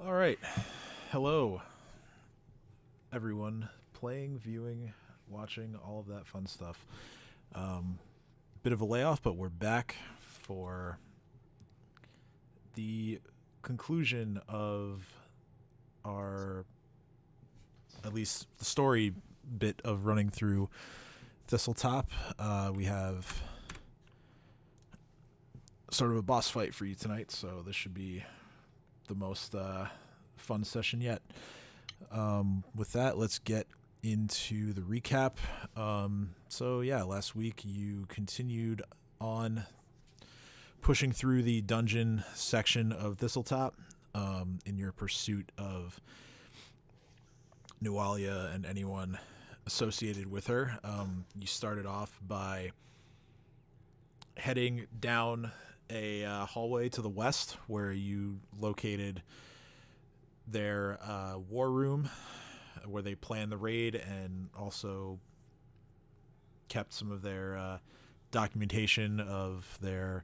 All right. Hello, everyone. Playing, viewing, watching, all of that fun stuff. Um, Bit of a layoff, but we're back for the conclusion of our, at least the story bit of running through Thistletop. We have sort of a boss fight for you tonight, so this should be the most fun session yet. With that, let's get into the recap. Last week you continued on pushing through the dungeon section of Thistletop in your pursuit of Nualia and anyone associated with her. You started off by heading down a hallway to the west where you located their war room where they planned the raid and also kept some of their documentation of their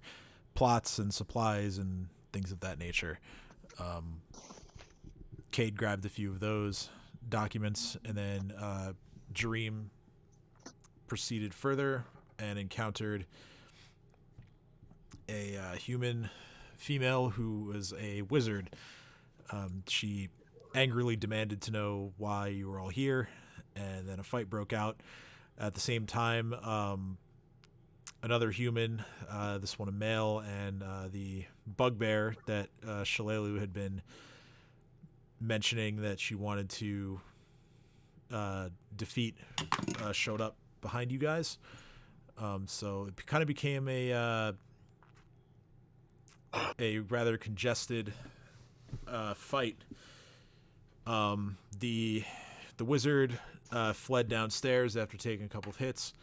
plots and supplies and things of that nature. Cade grabbed a few of those documents, and then Dream proceeded further and encountered a human female who was a wizard. She angrily demanded to know why you were all here, and then a fight broke out. At the same time, another human, this one a male, and the bugbear that Shalelu had been mentioning that she wanted to defeat showed up behind you guys. So it kind of became a rather congested fight. The wizard fled downstairs after taking a couple of hits.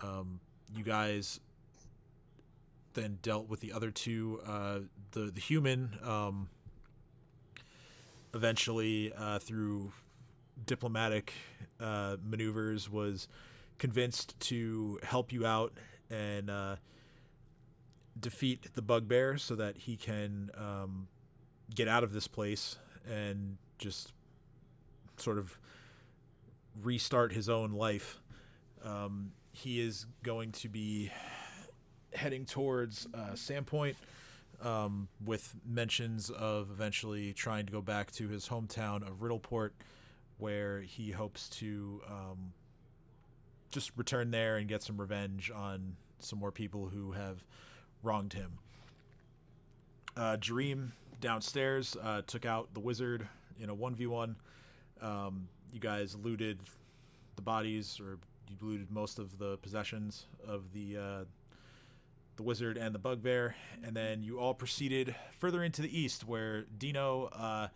You guys then dealt with the other two. The human eventually, through diplomatic maneuvers, was convinced to help you out and defeat the bugbear so that he can get out of this place and just sort of restart his own life. He is going to be heading towards Sandpoint, with mentions of eventually trying to go back to his hometown of Riddleport, where he hopes to just return there and get some revenge on some more people who have wronged him. Dream downstairs took out the wizard in a 1v1. You guys looted the bodies, or you looted most of the possessions of the wizard and the bugbear, and then you all proceeded further into the east, where Dino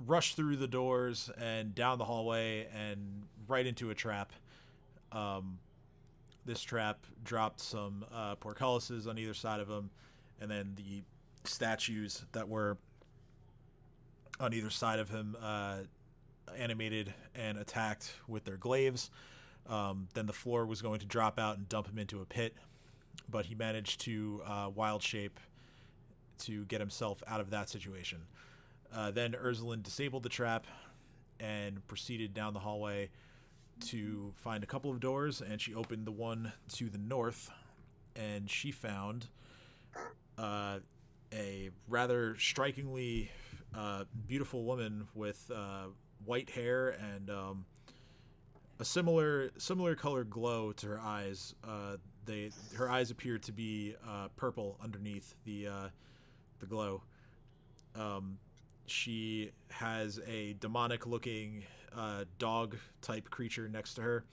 rushed through the doors and down the hallway and right into a trap. This trap dropped some portcullises on either side of him, and then the statues that were on either side of him animated and attacked with their glaives. Then the floor was going to drop out and dump him into a pit, but he managed to wild shape to get himself out of that situation. Then Ursulin disabled the trap and proceeded down the hallway to find a couple of doors, and she opened the one to the north, and she found a rather strikingly beautiful woman with white hair and a similar colored glow to her eyes. Her eyes appear to be purple underneath the glow. She has a demonic-looking dog-type creature next to her,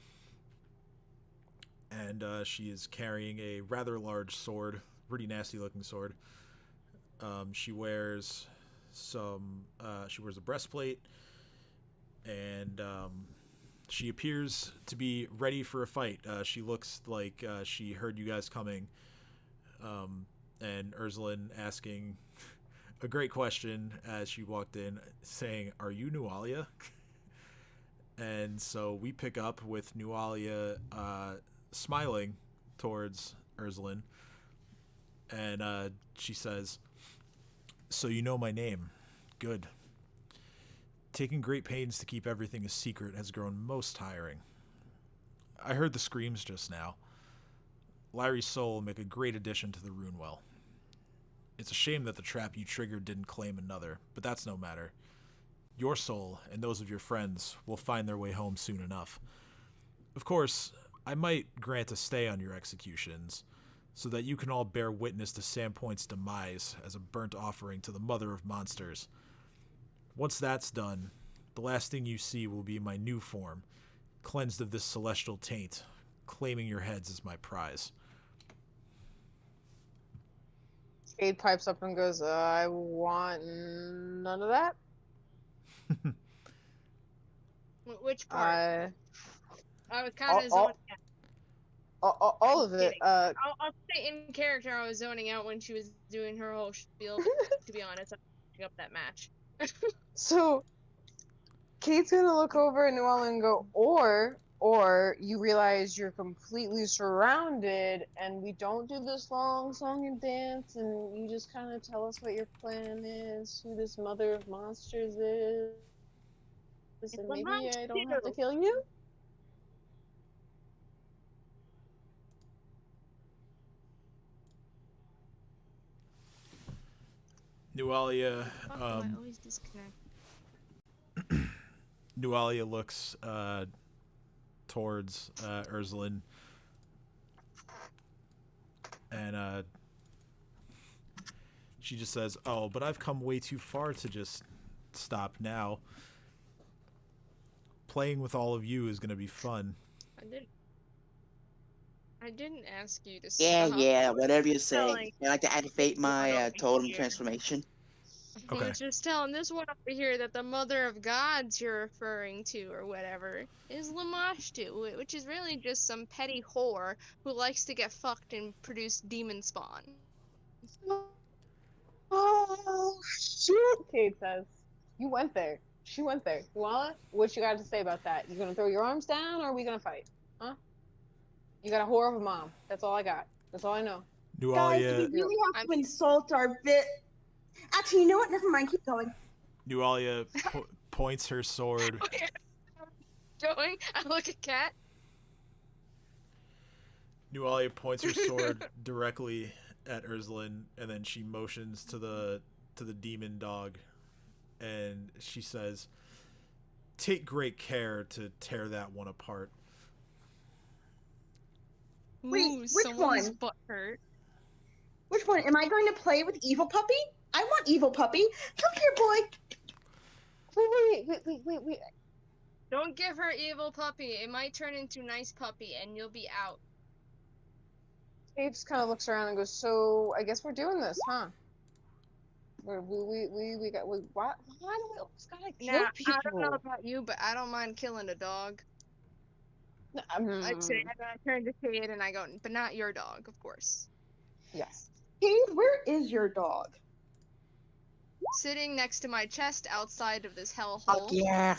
and she is carrying a rather large sword, pretty nasty-looking sword. She wears a breastplate, and she appears to be ready for a fight. She looks like she heard you guys coming, and Ursulin asking a great question as she walked in, saying, "Are you Nualia?" And so we pick up with Nualia smiling towards Ursulin, and she says, "So you know my name. Good. Taking great pains to keep everything a secret has grown most tiring. I heard the screams just now. Larry's soul will make a great addition to the Runewell. It's a shame that the trap you triggered didn't claim another, but that's no matter. Your soul, and those of your friends, will find their way home soon enough. Of course, I might grant a stay on your executions, so that you can all bear witness to Sandpoint's demise as a burnt offering to the Mother of Monsters. Once that's done, the last thing you see will be my new form, cleansed of this celestial taint, claiming your heads as my prize. Cade pipes up and goes, I want none of that. Which part? I was kind of zoning out. All of it. I'll say in character I was zoning out when she was doing her whole spiel. To be honest, I'm picking up that match. So, Kate's gonna look over at Nualia and go, or you realize you're completely surrounded and we don't do this long song and dance and you just kind of tell us what your plan is, who this Mother of Monsters is, and maybe I don't have to kill you? Nualia, I always disconnect. Nualia looks towards Urzulin, and she just says, "Oh, but I've come way too far to just stop now. Playing with all of you is gonna be fun." I didn't ask you to Yeah, stop. yeah, whatever you say. telling I like to activate my totem here. transformation. I Okay. was just telling this one over here that the Mother of Gods you're referring to, or whatever, is Lamashtu, which is really just some petty whore who likes to get fucked and produce demon spawn. Oh, shit, Kate says. You went there. She went there. Nualia, what you got to say about that? You gonna throw your arms down, or are we gonna fight? Huh? You got a whore of a mom. That's all I got. That's all I know. Guys, do Nualia, we really have to insult our bit? Actually, you know what? Never mind. Keep going. Nualia points her sword. Going? I look at Cat. Nualia points her sword directly at Urzulin, and then she motions to the demon dog, and she says, "Take great care to tear that one apart." Wait, Ooh, which someone's one? butt hurt. Which one? Am I going to play with Evil Puppy? I want Evil Puppy. Come here, boy. Wait. Don't give her evil puppy. It might turn into nice puppy, and you'll be out. Kate just kind of looks around and goes, so I guess we're doing this, huh? What? Why do we always gotta kill people? I don't know about you, but I don't mind killing a dog. I'd say, and then I turn to Cade and I go, but not your dog, of course. Yes. Cade, where is your dog? Sitting next to my chest outside of this hellhole. Fuck yeah.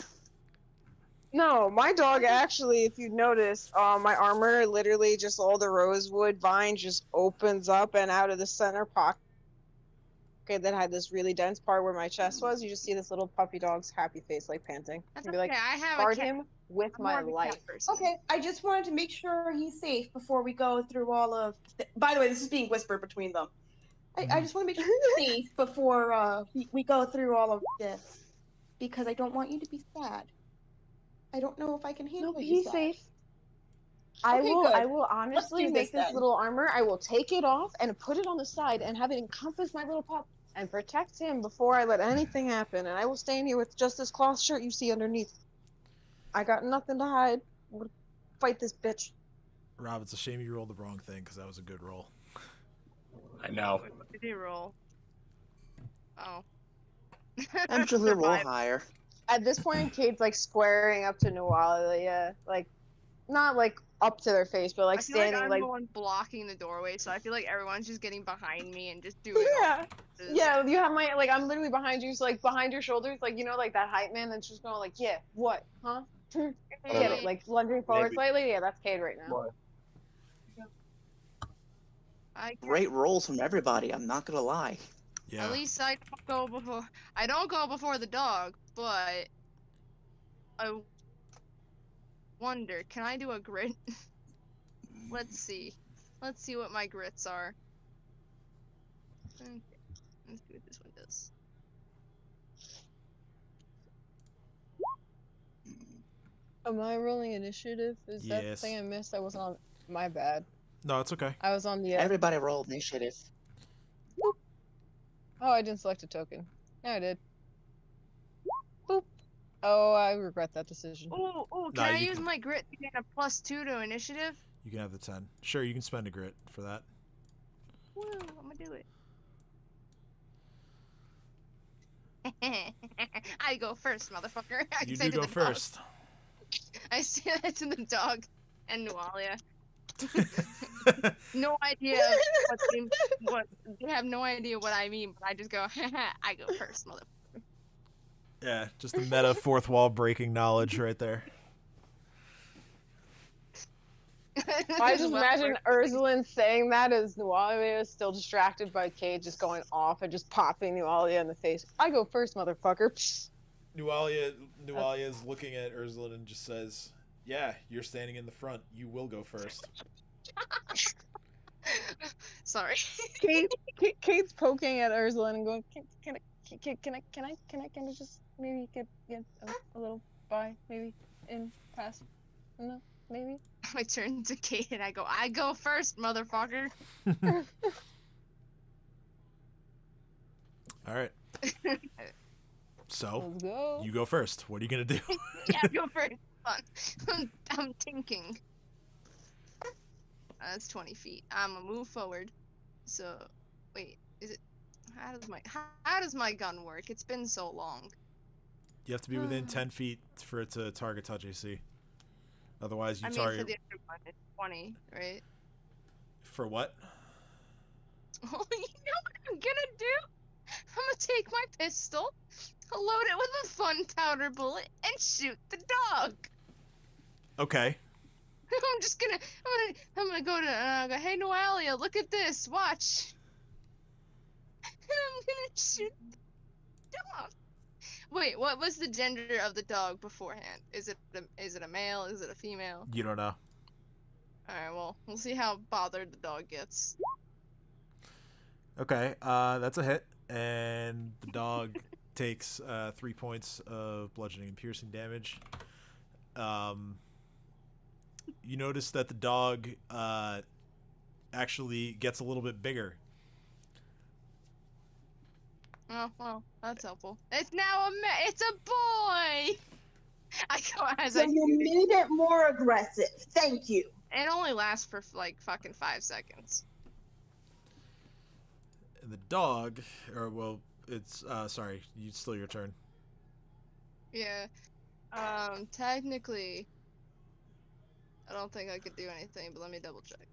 No, my dog actually, if you notice, my armor literally just all the rosewood vines just opens up, and out of the center pocket that had this really dense part where my chest was, you just see this little puppy dog's happy face, like panting. That's I'd be okay. like, I have guard a cat. him with I'm my more of a cat life. person. Okay, I just wanted to make sure he's safe before we go through all of... By the way, this is being whispered between them. I just want to make sure he's safe before we go through all of this. Because I don't want you to be sad. I don't know if I can handle you he's sad. safe. Okay, good. I will honestly do make this, this then. little armor. I will take it off and put it on the side and have it encompass my little pup and protect him before I let anything happen. And I will stand here with just this cloth shirt you see underneath. I got nothing to hide. I'm gonna fight this bitch. Rob, it's a shame you rolled the wrong thing, because that was a good roll. I know. What did he roll? Oh. I'm sure he'll roll higher. At this point, Kate's like squaring up to Nualia, like not like up to their face, but like I feel like standing I'm like the one blocking the doorway, so I feel like everyone's just getting behind me and just doing yeah. all Yeah, you have my like I'm literally behind you, so like behind your shoulders, like you know, like that hype man that's just going like, yeah, what, huh? Get it, like lunging forward slightly. Yeah, that's Kate right now. What? Great rolls from everybody, I'm not gonna lie. Yeah. At least I don't go before. I don't go before the dog, but I wonder, can I do a grit? Let's see. Let's see what my grits are. Okay. Let's see what this one does. Am I rolling initiative? Is that the Yes. thing I missed? I wasn't on. My bad. No, it's okay. I was on the. Everybody roll initiative. Oh, I didn't select a token. Yeah, I did. Boop. Oh, I regret that decision. Ooh, Nah, can I you use can- my grit to get a +2 to initiative? You can have the 10. Sure, you can spend a grit for that. Woo, I'm gonna do it. I go first, motherfucker. I You say do to go the dog. first. I say that to the dog and Nualia. No idea what they have no idea what I mean, but I just go, I go first, motherfucker. Yeah, just the meta fourth wall breaking knowledge right there. I just imagine Ursula saying that as Nualia is still distracted by Kate just going off and just popping Nualia in the face. I go first, motherfucker. Nualia is looking at Ursula and just says, "Yeah, you're standing in the front. You will go first." Sorry. Kate's poking at Ursula and going, can I just maybe get a little by, maybe in past, no, maybe. I turn to Kate and I go first, motherfucker. All right. So, Let's go. you go first. What are you going to do? Yeah, go first. I'm thinking. That's 20 feet. I'm gonna move forward. So, wait, is it? How does my gun work? It's been so long. You have to be within 10 feet for it to target touch AC. Otherwise, you I mean, target... for the other one, it's 20, right? For what? Oh, you know what I'm gonna do? I'm gonna take my pistol, load it with a fun powder bullet, and shoot the dog. Okay. I'm gonna go to, go, hey Nualia, look at this, watch. And I'm gonna shoot the dog. Wait, what was the gender of the dog beforehand? Is it a male? Is it a female? You don't know. Alright, well, we'll see how bothered the dog gets. Okay, that's a hit. And the dog takes 3 points of bludgeoning and piercing damage. You notice that the dog actually gets a little bit bigger. Oh, well, that's helpful. It's now it's a boy! I go as So I you shoot it. made it more aggressive. Thank you. It only lasts for like fucking 5 seconds. And the dog, or well, it's sorry, it's still your turn. Yeah. Technically, I don't think I could do anything, but let me double check.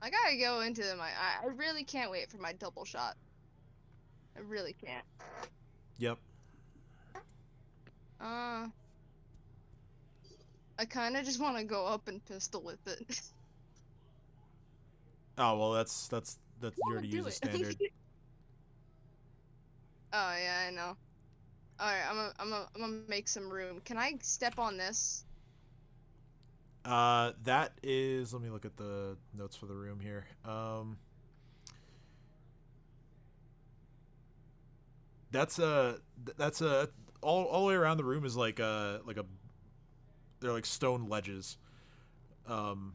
I gotta go into I really can't wait for my double shot. I really can't. Yep. I kind of just want to go up and pistol with it. Oh well, that's you already Do use a it. standard. Oh yeah, I know. All right, I'm gonna make some room. Can I step on this? That is. Let me look at the notes for the room here. That's all the way around the room is like they're like stone ledges. Can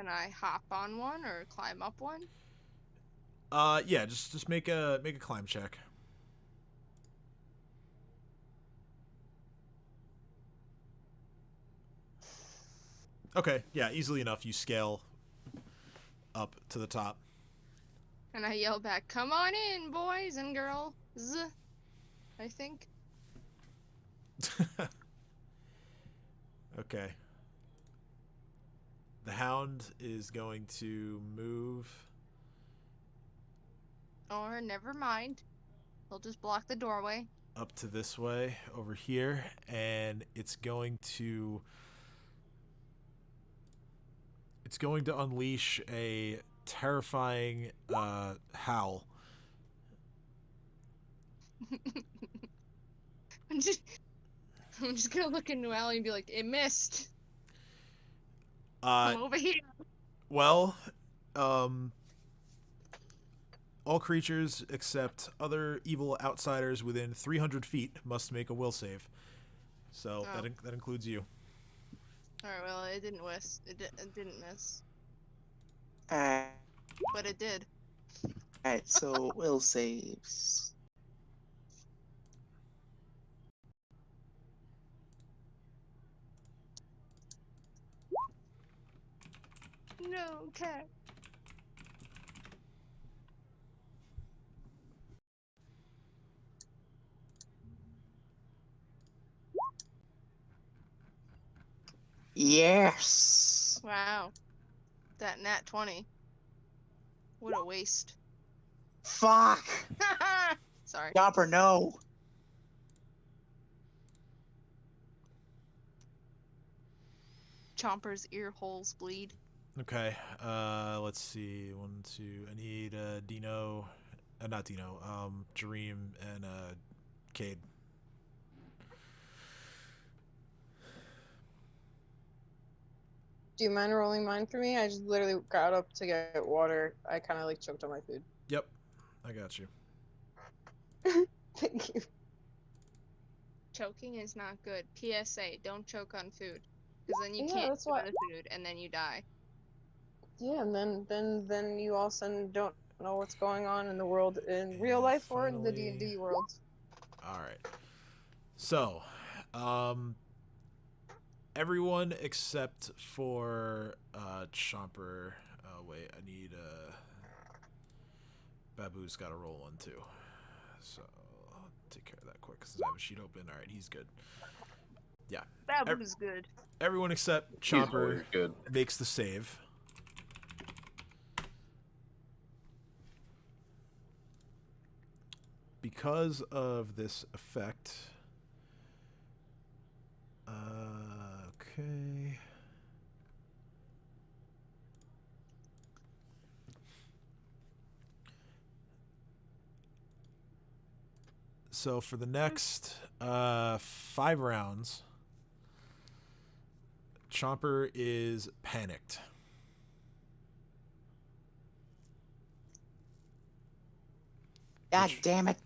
I hop on one or climb up one? Yeah, just make a climb check. Okay, yeah, easily enough. You scale up to the top. And I yell back, "Come on in, boys and girls." I think. Okay. The hound is going to move. Or never mind. He'll just block the doorway. Up to this way over here, and it's going to unleash a terrifying howl I'm just, I'm just gonna look in Nualia and be like, it missed. Come over here. Well, all creatures except other evil outsiders within 300 feet must make a will save. So Oh. that includes you. Alright, well, it didn't miss. It didn't miss. Alright, But it did. so will saves. No, cat. Yes. Wow. That nat 20. What a waste. Fuck. Sorry. Chopper, no. Chomper's ear holes bleed. Okay. Let's see. 1, 2. I need Dino, not Dino. Jareem and Cade. Do you mind rolling mine for me? I just literally got up to get water. I kind of like choked on my food. Yep, I got you. Thank you. Choking is not good. PSA, don't choke on food. Because then you Yeah, can't that's chew why- on the food and then you die. Yeah, and then you all of a sudden don't know what's going on in the world in real life or in the finally- D&D world. All right. So, everyone except for Chomper. Oh wait, I need Babu's got to roll one too. So I'll take care of that quick because I have a sheet open. All right, he's good. Yeah. That was good. Everyone except He's Chomper always good. makes the save. Because of this effect. Okay. So for the next 5 rounds, Chomper is panicked. God damn it.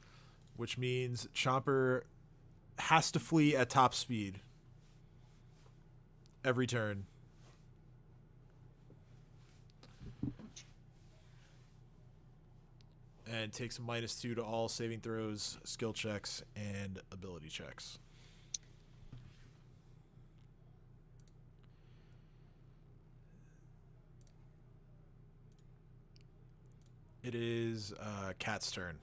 Which means Chomper has to flee at top speed every turn. And takes a -2 to all saving throws, skill checks, and ability checks. It is Cat's turn.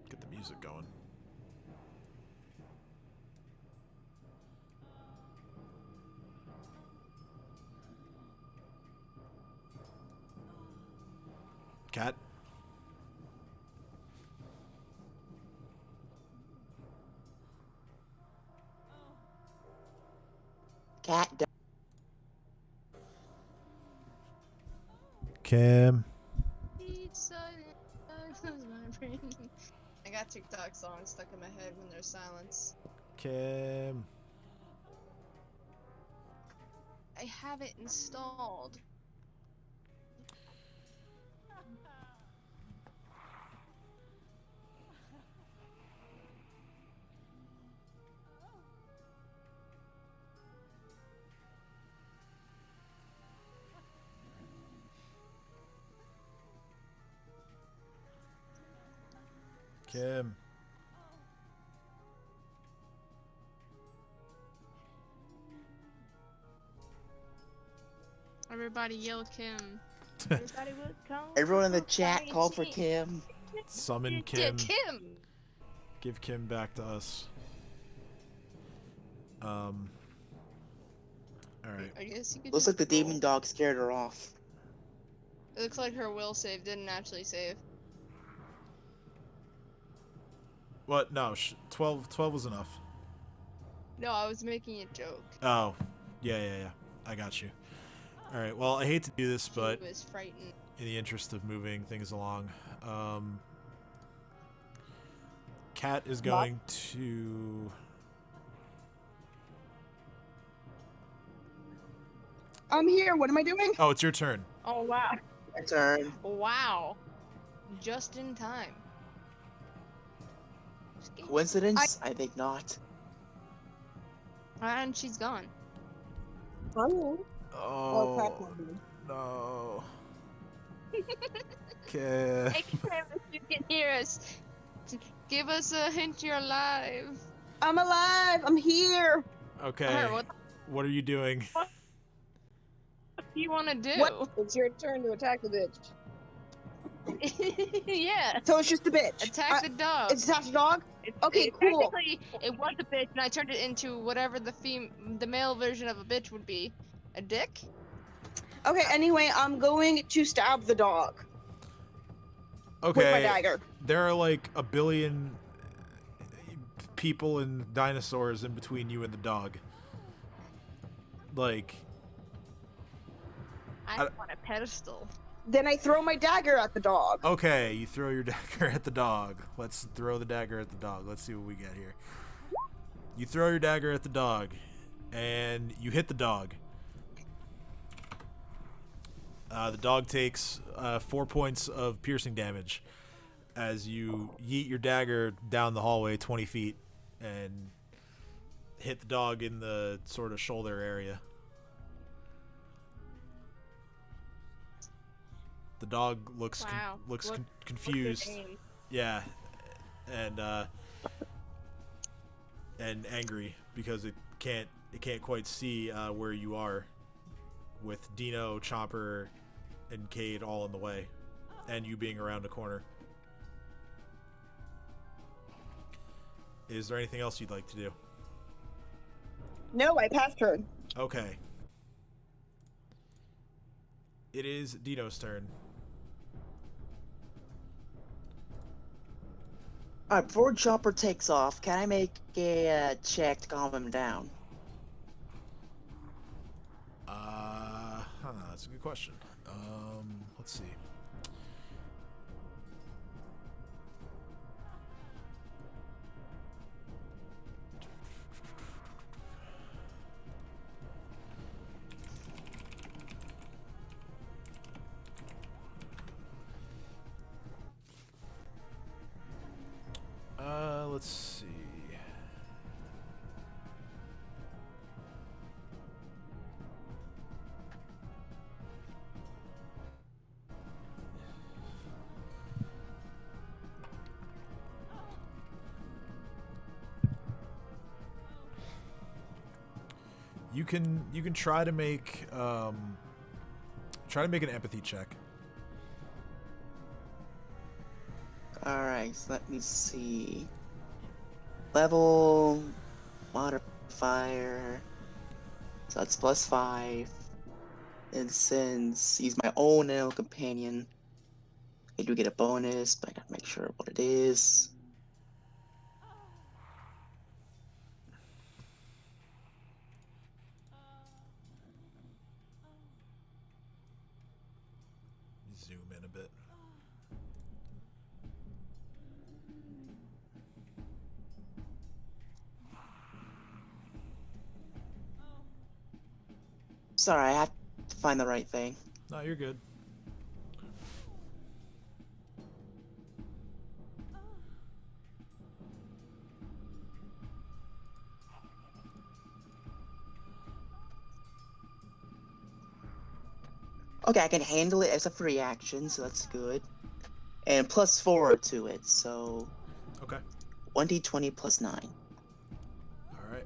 Get the music going. Cat? Cat. Kim. I got TikTok songs stuck in my head when there's silence. Kim. I have it installed. Kim. Everybody yell Kim. Everybody would come. Everyone in the chat call for Kim. Summon Yeah, Kim. Kim. Give Kim back to us. All right. I guess you could Looks just like the demon roll. dog scared her off. It looks like her will save didn't actually save. What? No, 12 was enough. No, I was making a joke. Oh, yeah. I got you. All right. Well, I hate to do this, but She was frightened. in the interest of moving things along, Cat is going to. I'm here. What am I doing? Oh, it's your turn. Oh wow! My turn. Wow! Just in time. Coincidence? I think not. And she's gone. Oh, Oh. no. Okay. Hey, Cam, if you can hear us, give us a hint you're alive. I'm alive. I'm here. Okay. Alright, what What are you doing? do you want to do? What? It's your turn to attack the bitch. Yeah. So it's just a bitch. Attack the dog. It's attached dog. Okay, cool. Technically, it was a bitch, and I turned it into whatever the male version of a bitch would be. A dick? Okay. Anyway, I'm going to stab the dog with my Okay. dagger. There are like a billion people and dinosaurs in between you and the dog. Like, I want a pedestal. Then I throw my dagger at the dog. okay, you throw your dagger at the dog. Let's throw the dagger at the dog. Let's see what we get here. You throw your dagger at the dog, and you hit the dog. The dog takes 4 points of piercing damage as you yeet your dagger down the hallway 20 feet and hit the dog in the sort of shoulder area. The dog looks Wow. confused. Yeah, and angry because it can't quite see where you are, with Dino, Chopper, and Cade all in the way, and you being around a corner. Is there anything else you'd like to do? No, I passed her. Okay. It is Dino's turn. Alright, before Chopper takes off, can I make a check to calm him down? That's a good question. Let's see. Let's see. You can try to make an empathy check. Alright, so let me see. Level modifier. So that's +5. And since he's my own animal companion, I do get a bonus, but I gotta make sure what it is. Zoom in a bit. Sorry, I have to find the right thing. No, you're good. Okay, I can handle it as a free action, so that's good. And +4 to it, so Okay. 1d20 +9. All right.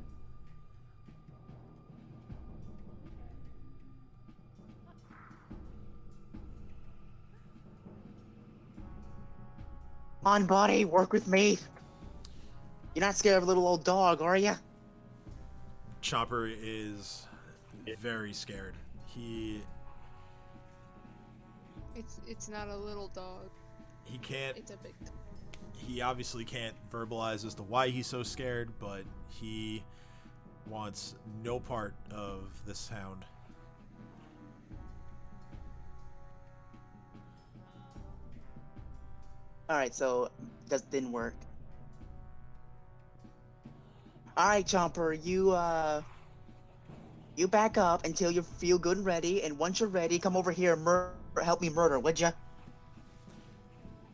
Come on, buddy, work with me. You're not scared of a little old dog, are you? Chopper is very scared. It's not a little dog. He can't. It's a big dog. He obviously can't verbalize as to why he's so scared, but he wants no part of this hound. Alright, so that didn't work. Alright, Chomper, you back up until you feel good and ready, and once you're ready, come over here and help me murder, would ya?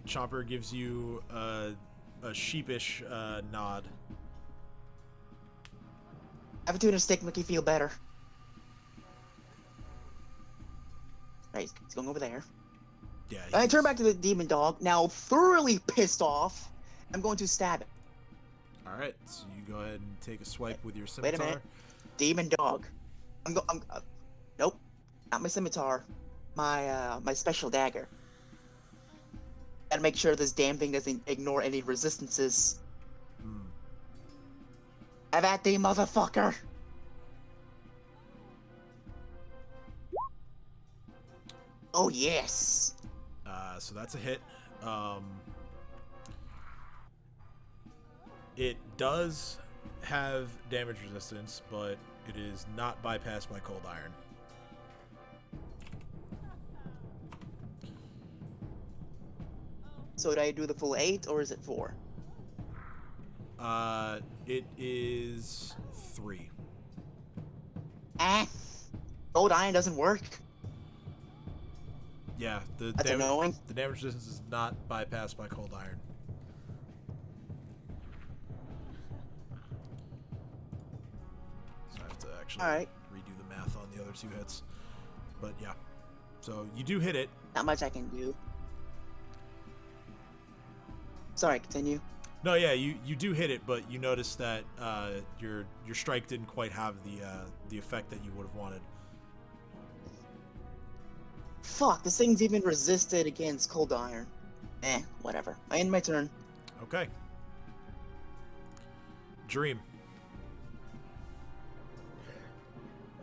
Chomper gives you a sheepish nod. Have a tuna stick, make you feel better. Alright, he's going over there. Yeah. I turn back to the demon dog. Now, thoroughly pissed off, I'm going to stab it. All right, so you go ahead and take a swipe with your Wait scimitar. a minute. Demon dog. Nope. Not my scimitar. My special dagger. Gotta make sure this damn thing doesn't ignore any resistances. Have at thee, motherfucker! Oh, yes! So that's a hit. It does have damage resistance, but it is not bypassed by cold iron. So did I do the full 8, or is it 4? It is 3. Ah! Cold iron doesn't work? Yeah, That's annoying. the damage resistance is not bypassed by cold iron. So I have to actually redo the math on the other 2 hits. But yeah. So you do hit it. Not much I can do. Sorry, continue. No, yeah, you do hit it, but you notice that your strike didn't quite have the effect that you would have wanted. Fuck, this thing's even resisted against cold iron. Whatever. I end my turn. Okay. Dream.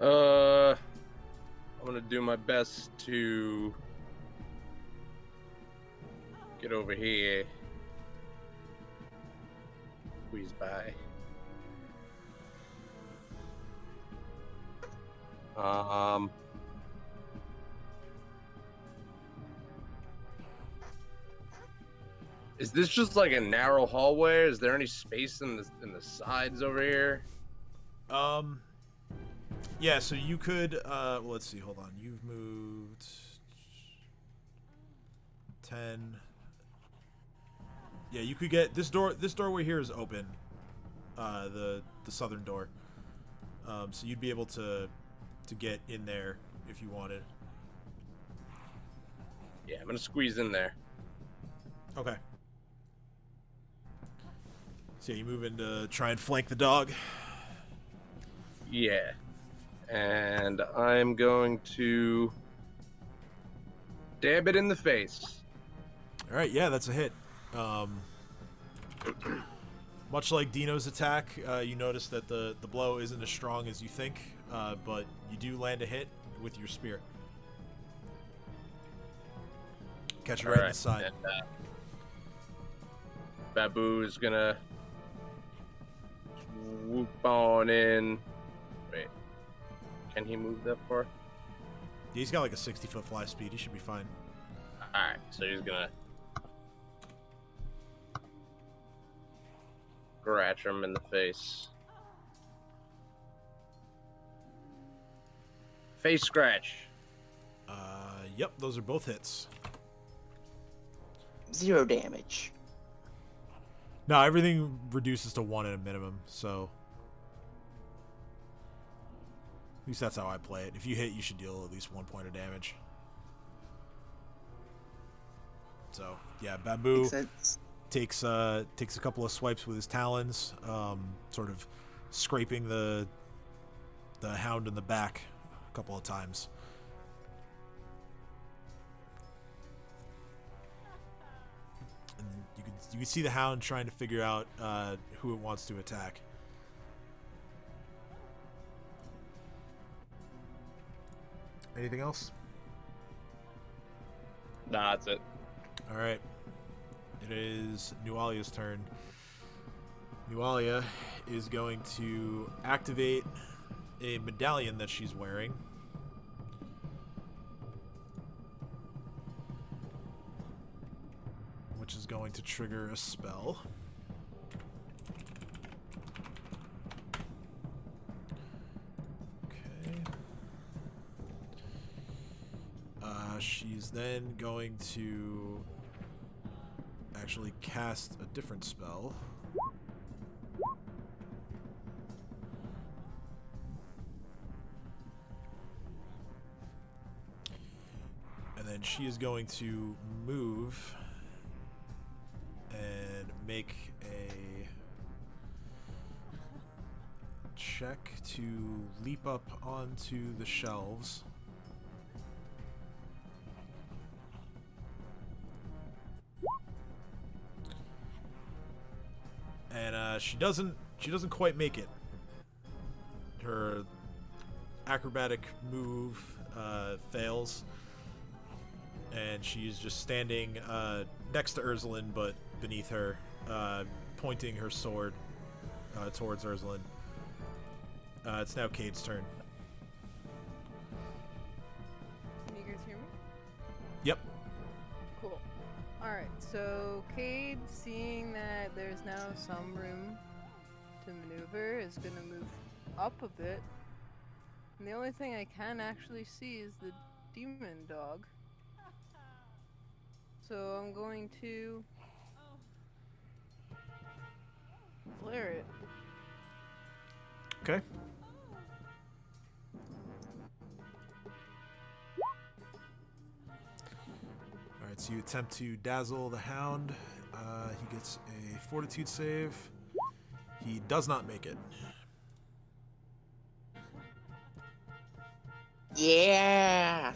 I'm gonna do my best to get over here. Squeeze by. Is this just like a narrow hallway? Is there any space in the sides over here? Yeah, so you could well, let's see, hold on. You've moved 10. Yeah, you could get this doorway here is open. The southern door. So you'd be able to get in there if you wanted. Yeah, I'm gonna squeeze in there. Okay. So yeah, you move in to try and flank the dog. Yeah. And I'm going to dab it in the face. All right, yeah, that's a hit. Much like Dino's attack, you notice that the blow isn't as strong as you think, but you do land a hit with your spear. Catch it right in the side. And, Babu is gonna swoop on in. Wait, can he move that far? He's got like a 60-foot fly speed. He should be fine. Alright, so he's gonna scratch him in the face. Face scratch. Yep, those are both hits. 0 damage. No, everything reduces to 1 at a minimum, so at least that's how I play it. If you hit, you should deal at least 1 point of damage. So yeah, Babu takes a couple of swipes with his talons, sort of scraping the hound in the back a couple of times. And you can You can see the hound trying to figure out who it wants to attack. Anything else? Nah, that's it. All right. It is Nualia's turn. Nualia is going to activate a medallion that she's wearing. Which is going to trigger a spell. Okay. She's then going to actually cast a different spell. And then she is going to move and make a check to leap up onto the shelves. And she doesn't quite make it. Her acrobatic move fails, and she's just standing next to Ursuline, but beneath her, pointing her sword towards Ursuline. It's now Cade's turn. Can you guys hear me? Yep. Cool. Alright, so Cade, seeing that there's now some room to maneuver, is going to move up a bit. And the only thing I can actually see is the demon dog. So I'm going to flare it. Okay. Alright, so you attempt to dazzle the hound. He gets a fortitude save. He does not make it. Yeah.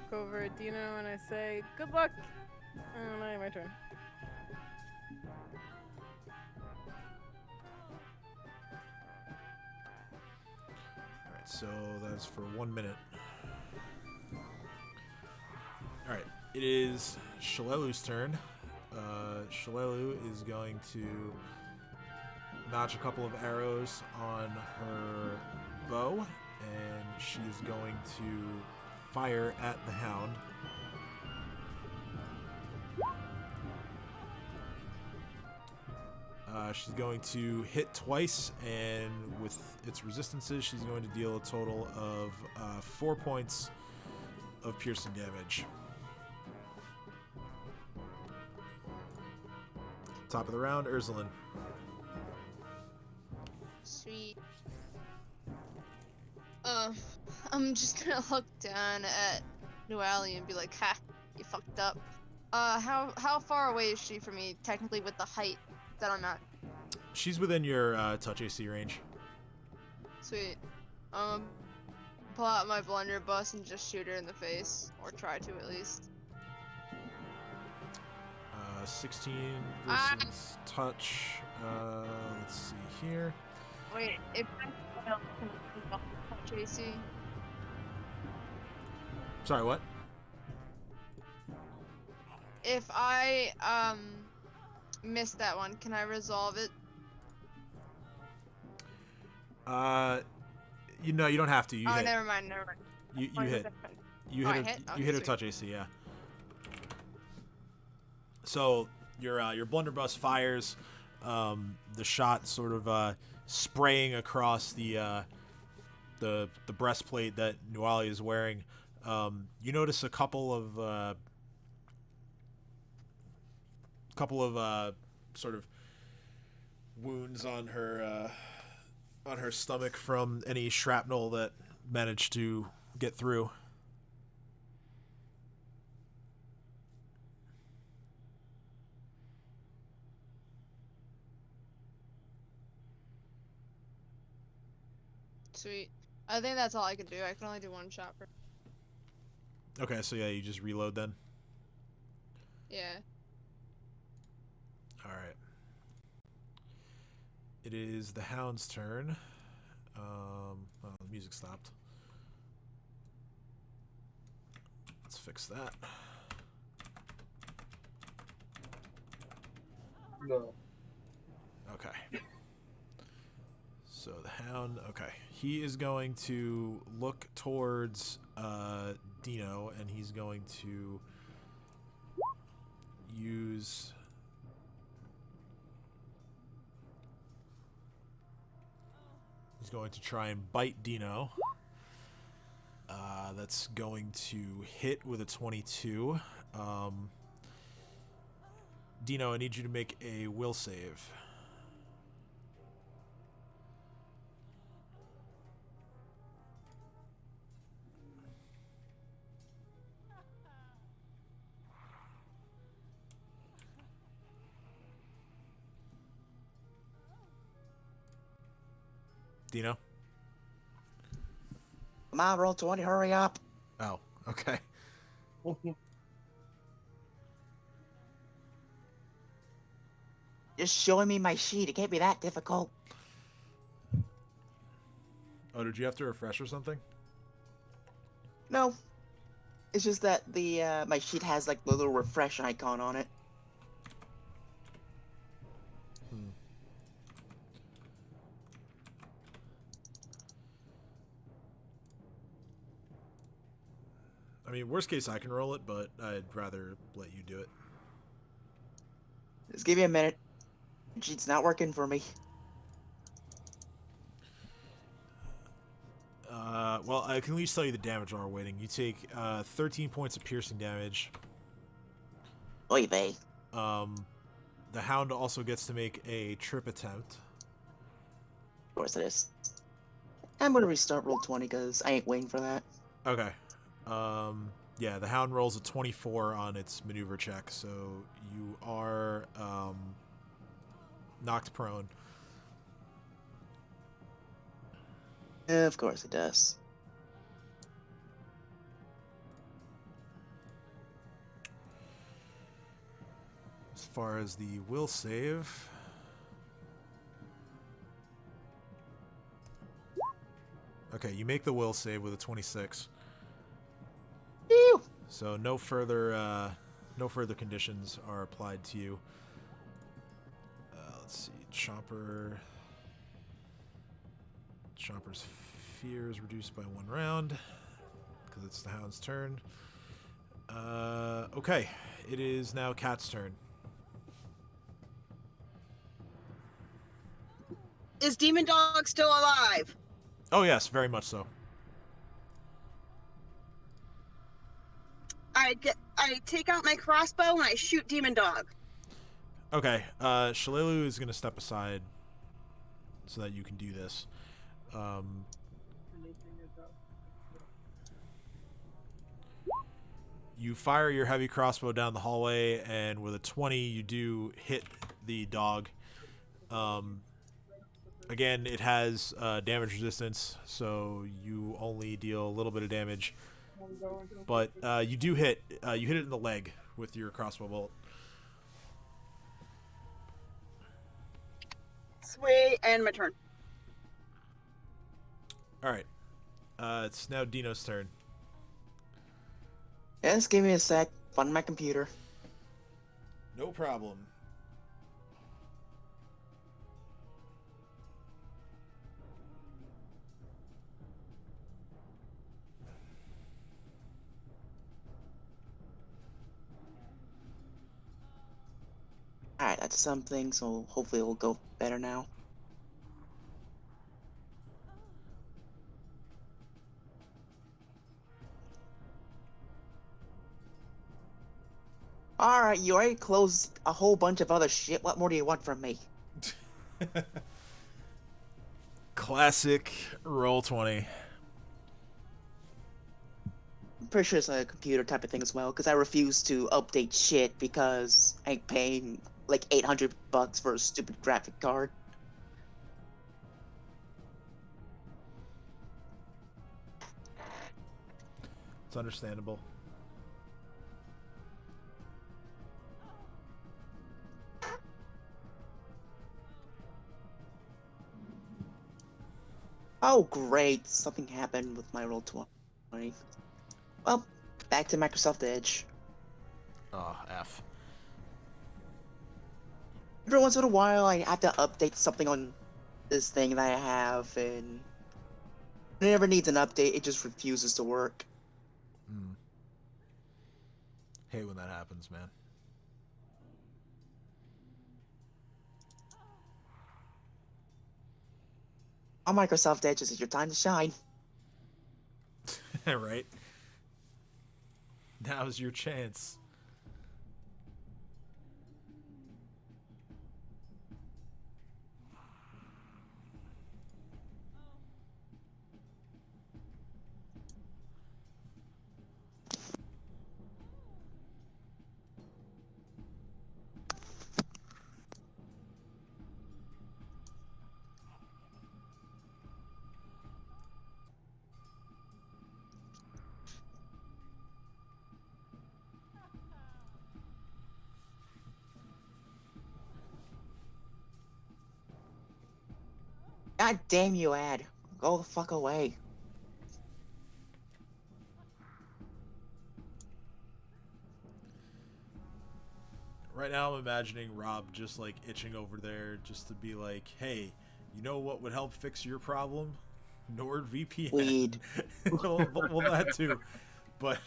Covert, do you know when I say good luck? Oh, now my turn. Alright, so that's for 1 minute. Alright, it is Shalelu's turn. Shalelu is going to notch a couple of arrows on her bow, and she's going to fire at the hound. She's going to hit twice, and with its resistances, she's going to deal a total of 4 points of piercing damage. Top of the round, Ursuline. Sweet. I'm just gonna look down at Nualia and be like, ha, you fucked up. How far away is she from me, technically, with the height that I'm at? She's within your touch AC range. Sweet. Pull out my blunderbuss and just shoot her in the face, or try to at least. 16 versus touch. Let's see here. Wait, if I fail, can I take off the touch AC? Sorry, what? If I miss that one, can I resolve it? You know, you don't have to. You hit. Never mind. You What is hit. it? You Oh, hit. I Her, hit? you Okay, hit her sweet. touch AC, yeah. So your blunderbuss fires. The shot sort of spraying across the breastplate that Nualia is wearing. You notice a couple of sort of wounds on her stomach from any shrapnel that managed to get through. Sweet. I think that's all I can do. I can only do one shot per. Okay, so yeah, you just reload then. Yeah. it is the hound's turn. Oh, the music stopped. Let's fix that. No. Okay. So the hound, okay. He is going to look towards Dino, and he's going to use... He's going to try and bite Dino. That's going to hit with a 22. Dino, I need you to make a will save. Dino? Come on, roll 20, hurry up. Oh, okay. Just showing me my sheet. It can't be that difficult. Oh, did you have to refresh or something? No. It's just that the my sheet has like the little refresh icon on it. I mean, worst case, I can roll it, but I'd rather let you do it. Just give me a minute. Sheet's not working for me. Well, I can at least tell you the damage while we're waiting. You take 13 points of piercing damage. Oy vey. The hound also gets to make a trip attempt. Of course it is. I'm gonna restart roll 20 because I ain't waiting for that. Okay. Yeah, the hound rolls a 24 on its maneuver check, so you are knocked prone. Of course it does. As far as the will save, okay, you make the will save with a 26. Ew. So no further conditions are applied to you. Let's see, Chopper's fear is reduced by 1 round because it's the hound's turn. Okay, it is now Cat's turn. Is Demon Dog still alive? Oh yes, very much so. I take out my crossbow and I shoot Demon Dog. Okay, Shalelu is going to step aside so that you can do this. You fire your heavy crossbow down the hallway, and with a 20, you do hit the dog. Again, it has damage resistance, so you only deal a little bit of damage. But you do hit. You hit it in the leg with your crossbow bolt. Sweet, and my turn. All right. It's now Dino's turn. Yes, give me a sec. Find my computer. No problem. Alright, that's something, so hopefully it'll go better now. Alright, you already closed a whole bunch of other shit. What more do you want from me? Classic roll 20. I'm pretty sure it's a computer type of thing as well, because I refuse to update shit because I ain't paying like $800 for a stupid graphic card. It's understandable. Oh, great. Something happened with my roll 20. Well, back to Microsoft Edge. Oh, F. Every once in a while, I have to update something on this thing that I have, and when it never needs an update, it just refuses to work. Mm. Hate when that happens, man. On Microsoft Edge, this is your time to shine. Right? Now's your chance. God damn you, Ad. Go the fuck away. Right now I'm imagining Rob just like itching over there just to be like, hey, you know what would help fix your problem? NordVPN. Weed. Well, that too. But,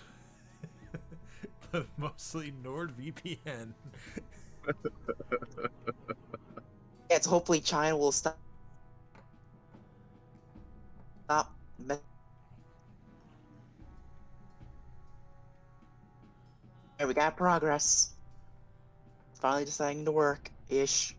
but mostly NordVPN. Yeah, so hopefully China will stop. There, we got progress. Finally deciding to work ish.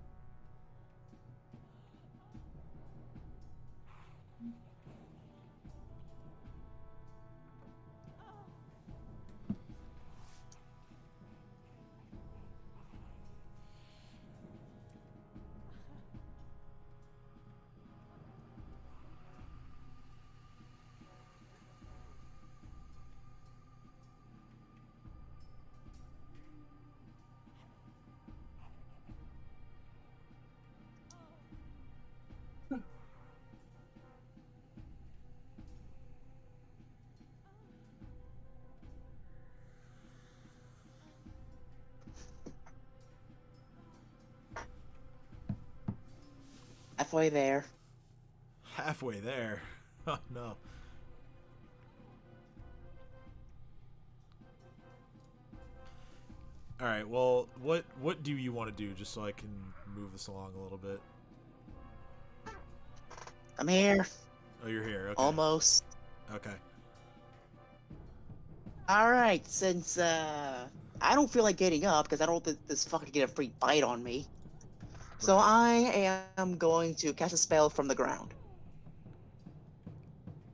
Halfway there. Halfway there. Oh no. All right. Well, what do you want to do, just so I can move this along a little bit? I'm here. Oh, you're here. Okay. Almost. Okay. Alright, since I don't feel like getting up because I don't think this fucker get a free bite on me. So Right. I am going to cast a spell from the ground.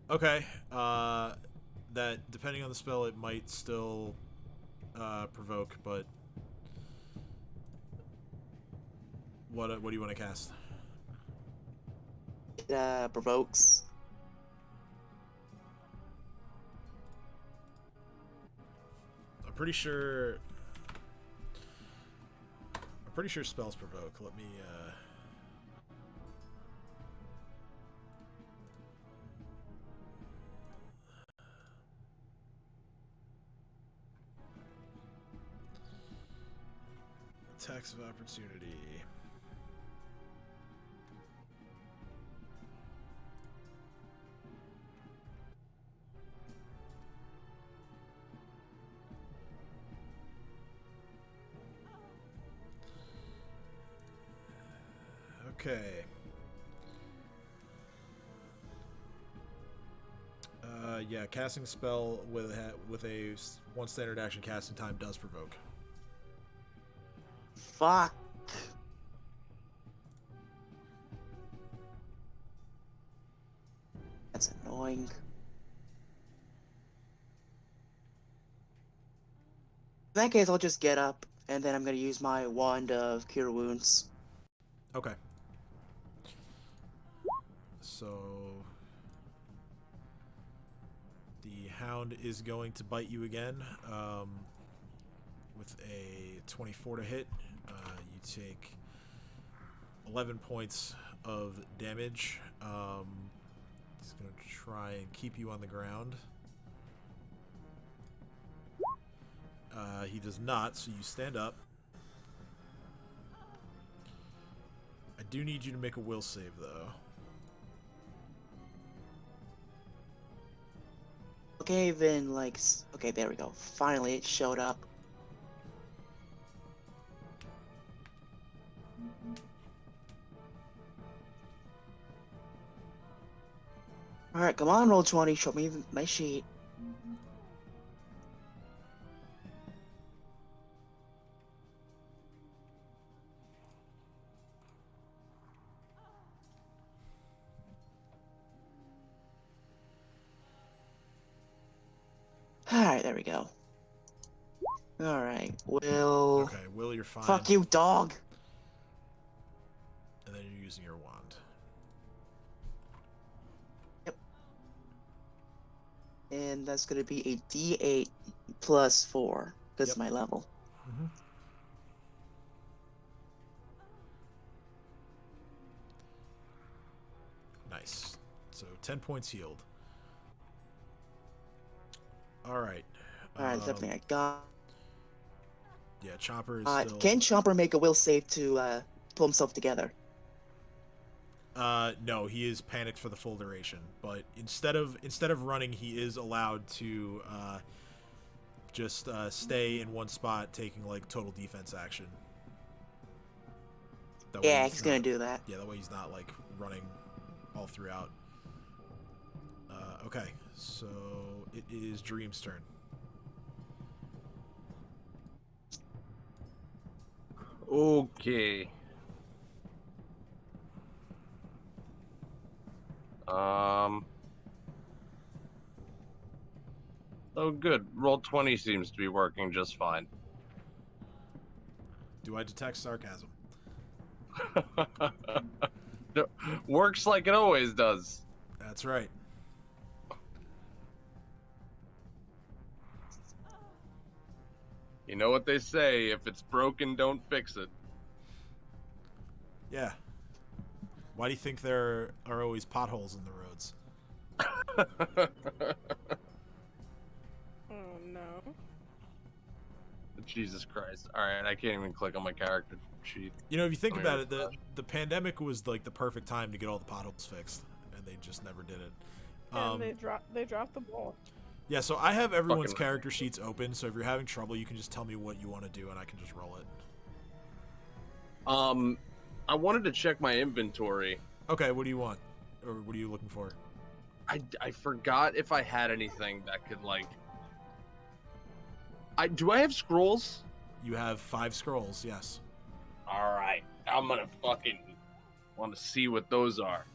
Okay. That depending on the spell, it might still provoke, but what do you want to cast? It provokes. I'm pretty sure spells provoke. Let me attacks of opportunity. Okay. Yeah, casting spell with a one standard action casting time does provoke. Fuck. That's annoying. In that case, I'll just get up, and then I'm gonna use my wand of Cure Wounds. Okay. So the hound is going to bite you again with a 24 to hit. You take 11 points of damage. He's going to try and keep you on the ground. He does not, so you stand up. I do need you to make a will save, though. Okay, then, like, okay, there we go. Finally, it showed up. Alright, come on, roll 20. Show me my sheet. Alright, there we go. Alright, Will. Okay, Will, you're fine. Fuck you, dog! And then you're using your wand. And that's gonna be a D8 plus 4, because Yep. of my level. Mm-hmm. Nice. So 10 points healed. Alright. Alright, that's everything I got. Yeah, Chopper is still... Can Chomper make a will save to pull himself together? No, he is panicked for the full duration. But instead of running, he is allowed to just stay in one spot, taking like total defense action. That way Yeah, he's gonna do that. Yeah, that way he's not like running all throughout. Okay, so it is Dream's turn. Okay. Oh, good. Roll 20 seems to be working just fine. Do I detect sarcasm? No, works like it always does. That's right. You know what they say, if it's broken, don't fix it. Yeah. Why do you think there are always potholes in the roads? Oh no. Jesus Christ. Alright, I can't even click on my character sheet. You know, if you think Let me about it, refresh. the pandemic was like the perfect time to get all the potholes fixed, and they just never did it. And they dropped the ball. Yeah, so I have everyone's Fucking- character sheets open, so if you're having trouble, you can just tell me what you want to do, and I can just roll it. I wanted to check my inventory. Okay, what do you want? Or what are you looking for? I forgot if I had anything that could, like... Do I have scrolls? You have 5 scrolls, yes. Alright, I'm gonna fucking want to see what those are.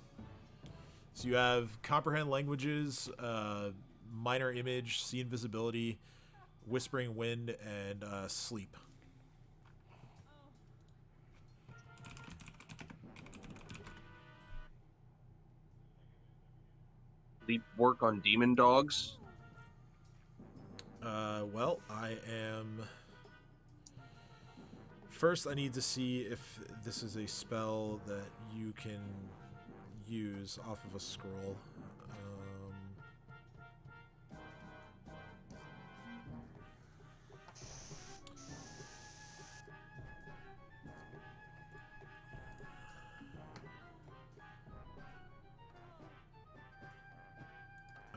So you have Comprehend Languages, Minor Image, See Invisibility, Whispering Wind, and Sleep. Leap work on demon dogs. Well, I am... First, I need to see if this is a spell that you can use off of a scroll.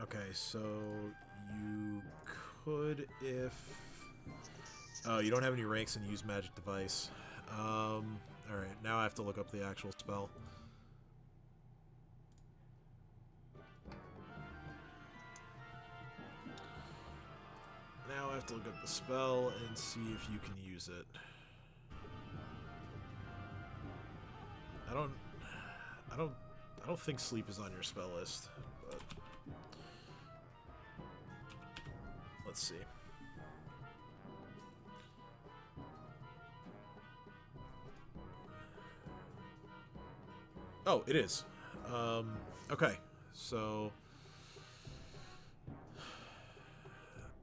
Okay, so you could if... Oh, you don't have any ranks and use magic device. Alright, now I have to look up the actual spell. Now I have to look up the spell and see if you can use it. I don't think sleep is on your spell list, but let's see. Oh, it is. Okay, so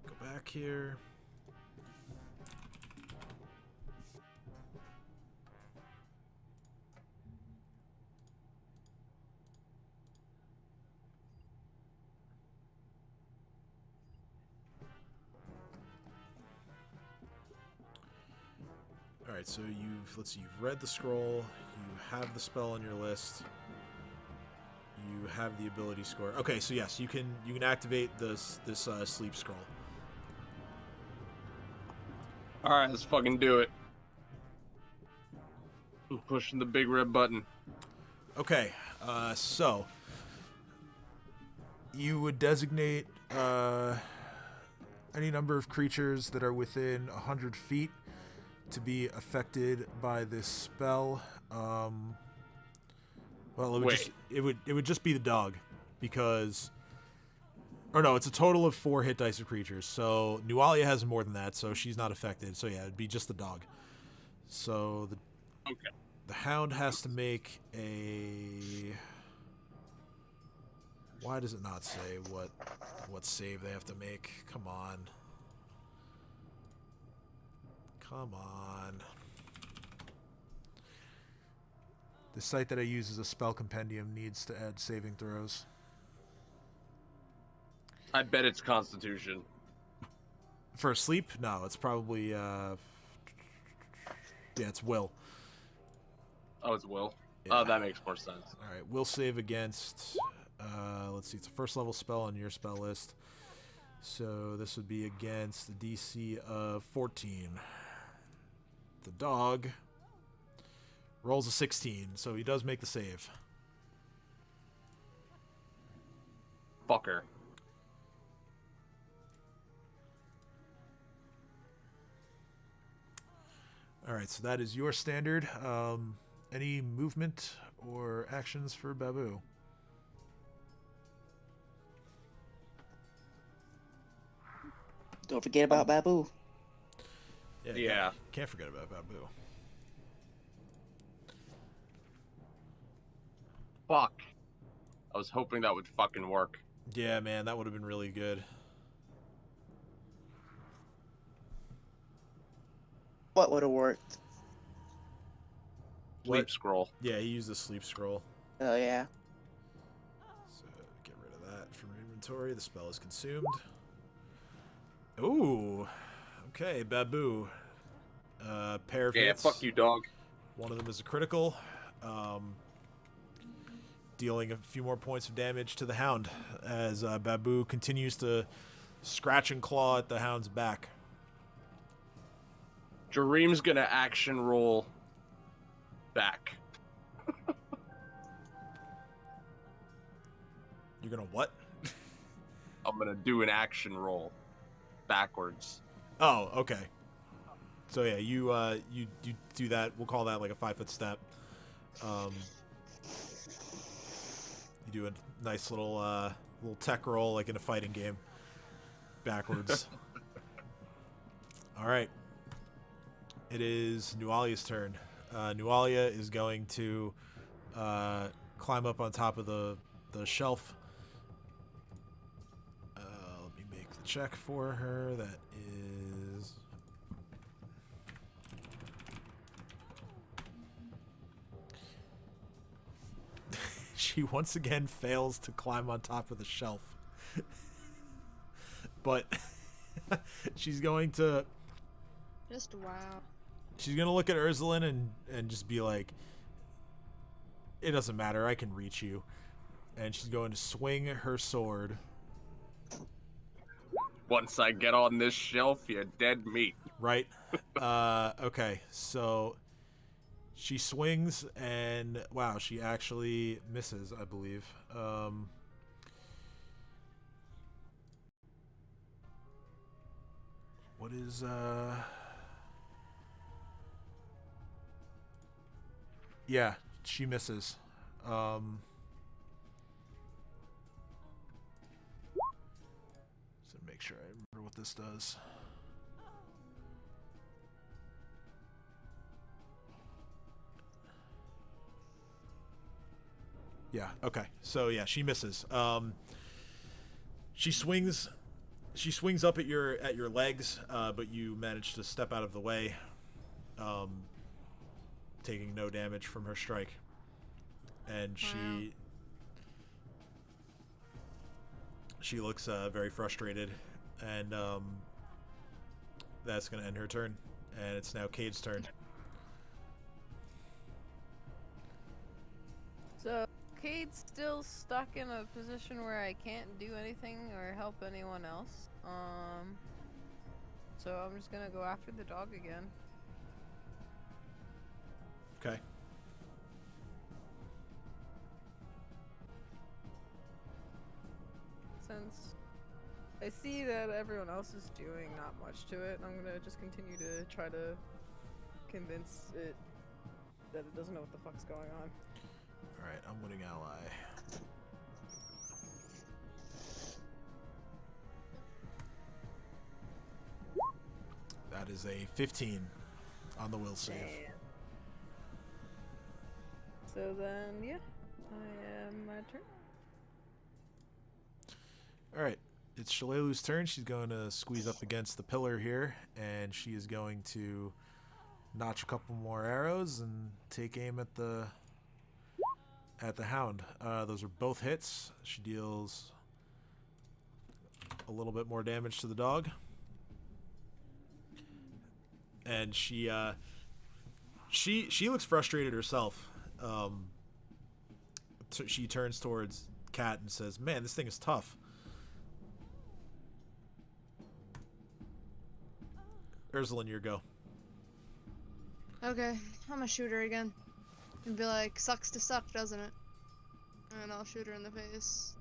go back here. right, so you've read the scroll, you have the spell on your list, you have the ability score. Okay, so yes, you can activate this sleep scroll. All right, let's fucking do it. I'm pushing the big red button. Okay, so you would designate any number of creatures that are within 100 feet to be affected by this spell. Well, it would just be the dog, because, or no, it's a total of 4 hit dice of creatures. So Nualia has more than that, so she's not affected. So yeah, it'd be just the dog. So the hound has to make a. Why does it not say what save they have to make? Come on. Come on. The site that I use as a spell compendium needs to add saving throws. I bet it's Constitution. For sleep? No, it's probably yeah, it's will. Oh, it's will. Yeah. Oh, that makes more sense. All right, will save against. Let's see, it's a first level spell on your spell list. So this would be against the DC of 14. The dog rolls a 16, so he does make the save. Fucker. All right, so that is your standard. Any movement or actions for Babu? Don't forget about Babu. Yeah. Can't forget about Babu. Fuck. I was hoping that would fucking work. Yeah, man, that would have been really good. What would have worked? Sleep What? scroll. Yeah, he used the sleep scroll. Oh, yeah. So get rid of that from inventory. The spell is consumed. Ooh. Okay, Babu. Pair of Yeah, hits. fuck you, dog. One of them is a critical. Dealing a few more points of damage to the hound as Babu continues to scratch and claw at the hound's back. Jareem's gonna action roll back. You're gonna what? I'm gonna do an action roll backwards. Oh, okay. So yeah, you do that. We'll call that like a 5-foot step. You do a nice little tech roll like in a fighting game, backwards. All right. It is Nualia's turn. Nualia is going to climb up on top of the shelf. Let me make the check for her. That is... She once again fails to climb on top of the shelf. But she's going to... Just wow. She's going to look at Ursulin and just be like, it doesn't matter, I can reach you. And she's going to swing her sword. Once I get on this shelf, you're dead meat. Right? Okay, so she swings and, wow, she actually misses, I believe. What is, yeah, she misses. So make sure I remember what this does. Yeah, okay. So yeah, she misses. She swings up at your legs, but you manage to step out of the way, taking no damage from her strike. And she looks very frustrated, and that's going to end her turn. And it's now Cade's turn. So, Cade's still stuck in a position where I can't do anything or help anyone else. So I'm just gonna go after the dog again. Okay. Since I see that everyone else is doing not much to it, I'm gonna just continue to try to convince it that it doesn't know what the fuck's going on. Alright, I'm winning ally. That is a 15 on the will save. Damn. So then, yeah, I am my turn. Alright, it's Shalelu's turn. She's going to squeeze up against the pillar here, and she is going to notch a couple more arrows and take aim at the hound. Those are both hits. She deals a little bit more damage to the dog. And she looks frustrated herself. She turns towards Cat and says, "Man, this thing is tough." Ursulin, your go. Okay, I'm a shooter again. And be like, sucks to suck, doesn't it? And I'll shoot her in the face.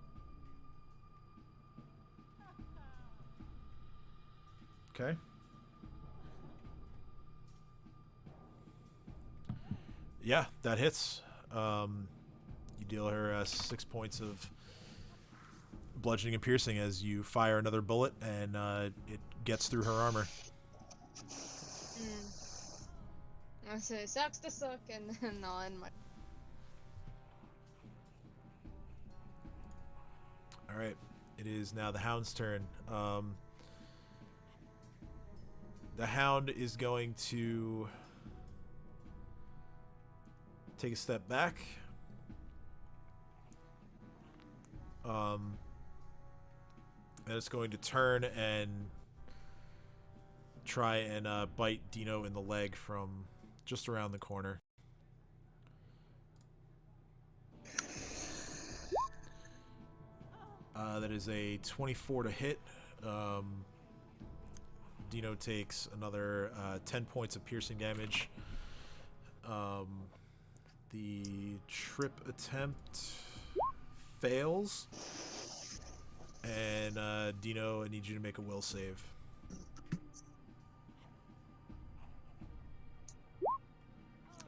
Okay. Yeah, that hits. You deal her 6 points of bludgeoning and piercing as you fire another bullet, and it gets through her armor. I say, sucks to suck, and then I'll end my... Alright, it is now the hound's turn. The hound is going to take a step back. And it's going to turn and try and bite Dino in the leg from just around the corner. That is a 24 to hit. Dino takes another 10 points of piercing damage. The trip attempt fails. And Dino, I need you to make a will save.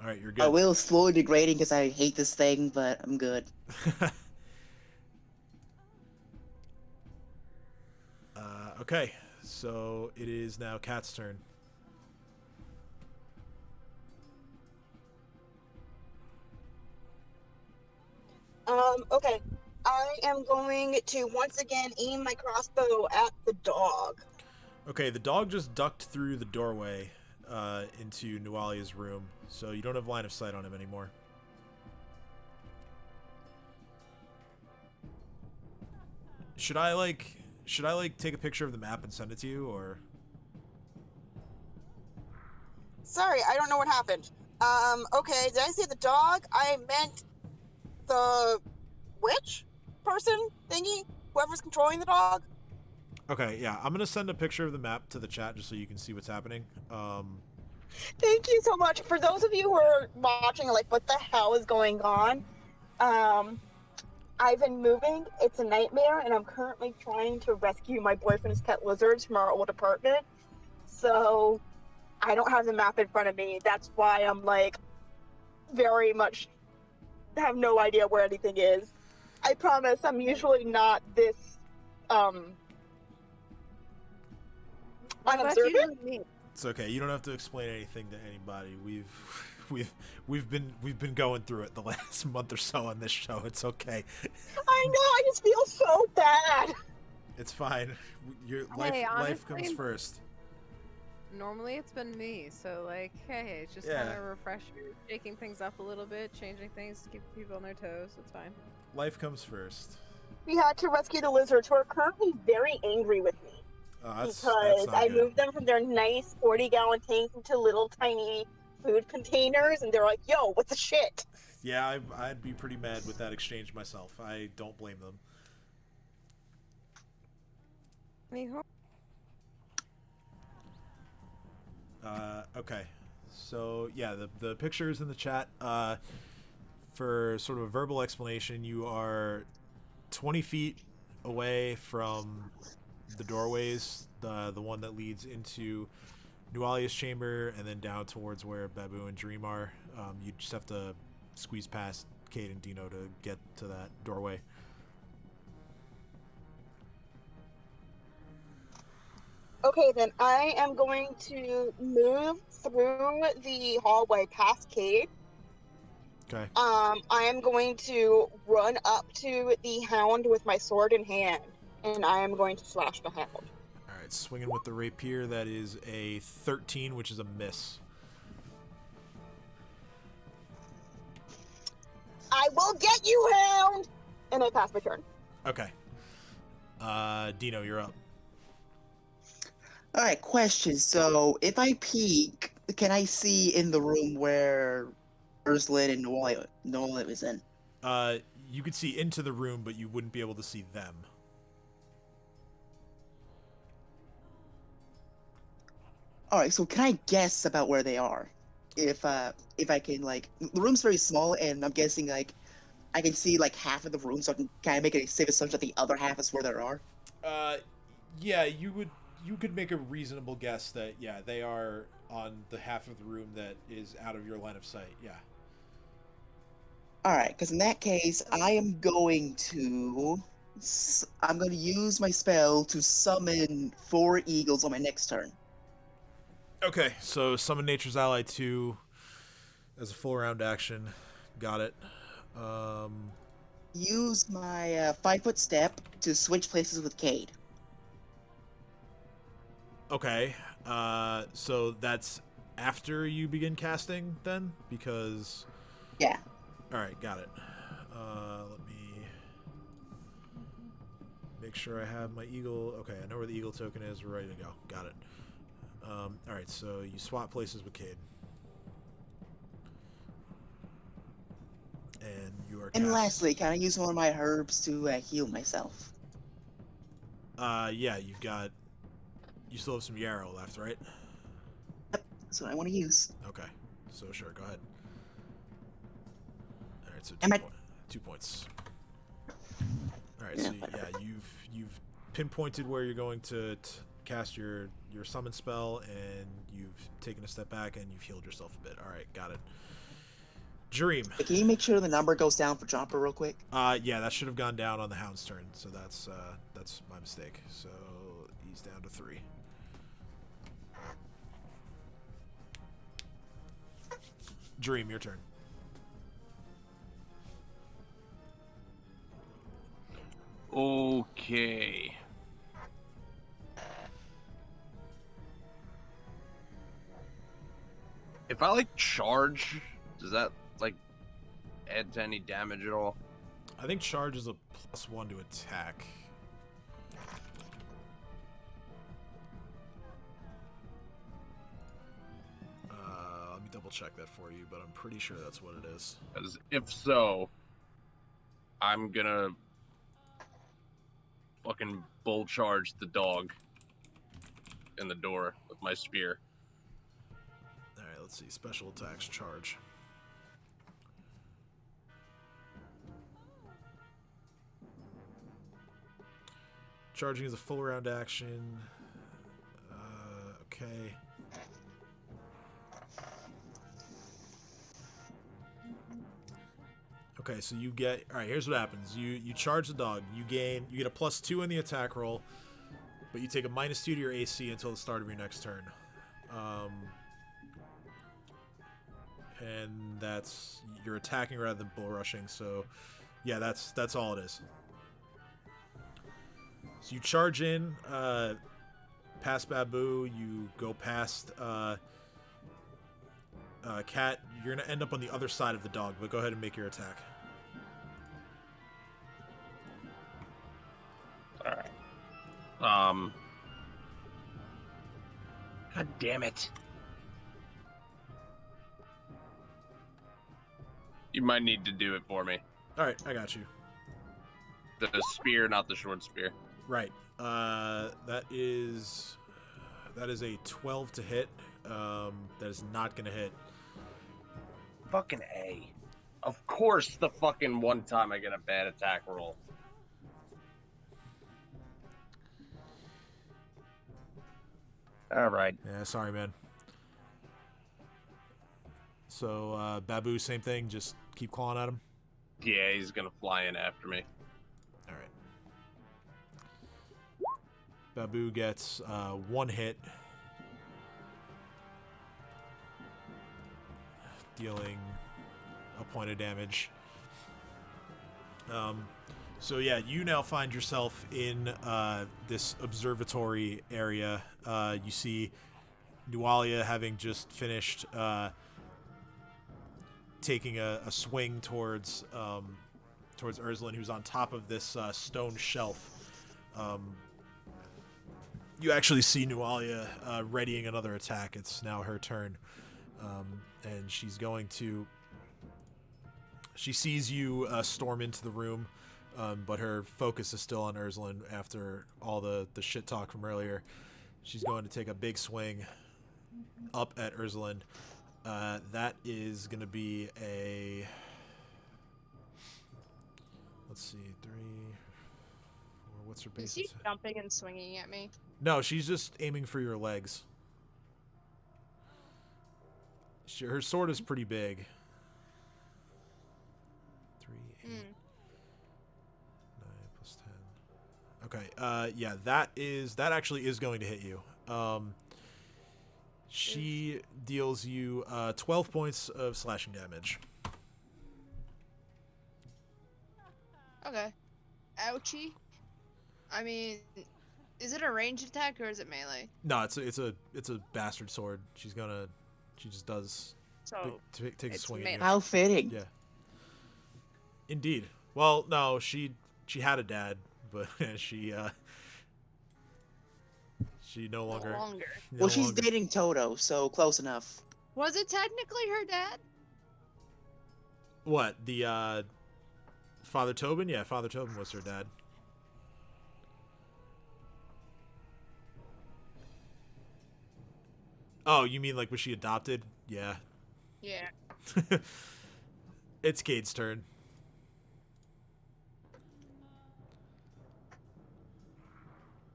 Alright, you're good. My will is slowly degrading because I hate this thing, but I'm good. Okay, so it is now Cat's turn. Okay. I am going to once again aim my crossbow at the dog. Okay, the dog just ducked through the doorway into Nualia's room, so you don't have line of sight on him anymore. Should I take a picture of the map and send it to you, or? Sorry, I don't know what happened. Okay, did I say the dog? I meant the witch person thingy? Whoever's controlling the dog? Okay, yeah, I'm gonna send a picture of the map to the chat just so you can see what's happening. Thank you so much. For those of you who are watching, like, what the hell is going on? I've been moving. It's a nightmare, and I'm currently trying to rescue my boyfriend's pet lizards from our old apartment. So, I don't have the map in front of me. That's why I'm, like, very much have no idea where anything is. I promise I'm usually not this, unobservant. It's okay. You don't have to explain anything to anybody. We've been going through it the last month or so on this show. It's okay. I know. I just feel so bad. It's fine. Your Hey, life comes honestly, first. Normally it's been me, so like, hey, it's just Yeah. kind of a refresher, shaking things up a little bit, changing things to keep people on their toes. It's fine. Life comes first. We had to rescue the lizards who are currently very angry with me. That's Because not I good. moved them from their nice 40-gallon tanks into little tiny food containers, and they're like, yo, what the shit? Yeah, I'd be pretty mad with that exchange myself. I don't blame them. Okay. So, yeah, the pictures in the chat, for sort of a verbal explanation, you are 20 feet away from the doorways, the one that leads into Nualia's chamber, and then down towards where Babu and Dream are. You just have to squeeze past Cade and Dino to get to that doorway. Okay, then I am going to move through the hallway past Cade. Okay. I am going to run up to the hound with my sword in hand, and I am going to slash the hound. All right, swinging with the rapier. That is a 13, which is a miss. I will get you, hound! And I pass my turn. Okay. Dino, you're up. All right, question. So, if I peek, can I see in the room where Ursulin and Nualia is in? You could see into the room, but you wouldn't be able to see them. All right, so can I guess about where they are? If I can, like, the room's very small, and I'm guessing like I can see like half of the room, so I can kind of make a safe assumption that the other half is where they are. Yeah, you could make a reasonable guess that they are on the half of the room that is out of your line of sight. Yeah. All right, because in that case, I'm going to use my spell to summon 4 eagles on my next turn. Okay, so summon Nature's Ally 2 as a full round action. Got it. Use my 5-foot step to switch places with Cade. Okay, so that's after you begin casting then? Because... Yeah. Alright, got it. Let me make sure I have my eagle. Okay, I know where the eagle token is. We're ready to go. Got it. Alright, so you swap places with Cade. And you are And lastly, can I use one of my herbs to heal myself? Yeah, you still have some yarrow left, right? Yep, that's what I want to use. Okay, so sure, go ahead. Alright, so 2 points. Alright, so yeah, you've pinpointed where you're going to cast your summon spell, and you've taken a step back, and you've healed yourself a bit. Alright, got it. Dream. Can you make sure the number goes down for Jumper real quick? Yeah, that should have gone down on the Hound's turn, so that's my mistake. So he's down to 3. Dream, your turn. Okay. If I like charge, does that like add to any damage at all? I think charge is a +1 to attack. Let me double check that for you, but I'm pretty sure that's what it is. Because if so, I'm gonna fucking bull charge the dog in the door with my spear. Alright, let's see. Special attacks, charge. Charging is a full round action. Okay. Okay, so you get... Alright, here's what happens. You charge the dog. You get a +2 in the attack roll, but you take a -2 to your AC until the start of your next turn. And that's... You're attacking rather than bull rushing, so... Yeah, that's all it is. So you charge in, past Babu, you go past Cat. You're going to end up on the other side of the dog, but go ahead and make your attack. Alright. God damn it. You might need to do it for me. All right, I got you. The spear, not the short spear. Right. That is a 12 to hit. That is not gonna hit. Fucking A. Of course, the fucking one time I get a bad attack roll. All right. Yeah, sorry, man. So, Babu, same thing. Just keep clawing at him. Yeah, he's gonna fly in after me. All right. Babu gets 1 hit, dealing a point of damage. So yeah, you now find yourself in this observatory area. You see Nualia having just finished taking a swing towards Urslan, who's on top of this stone shelf. You actually see Nualia readying another attack. It's now her turn, and she's going to. She sees you storm into the room, but her focus is still on Urslan after all the shit talk from earlier. She's going to take a big swing up at Urslan. That is going to be a... Let's see, 3, 4... What's her base Is she attack? jumping and swinging at me? No, she's just aiming for your legs. Her sword is pretty big. 3, 8, 9 plus 10. Okay, yeah, that actually is going to hit you. She deals you 12 points of slashing damage. Okay. Ouchie. I mean, is it a ranged attack or is it melee? No, it's a bastard sword. She just does So takes a it's swing at melee. you. How fitting. Yeah. Indeed. Well, no, she had a dad, but she no longer. No longer. no Well, she's longer- dating Toto, so close enough. Was it technically her dad? What, the Father Tobin? Yeah, Father Tobin was her dad. Oh, you mean like was she adopted? Yeah. Yeah. It's Cade's turn.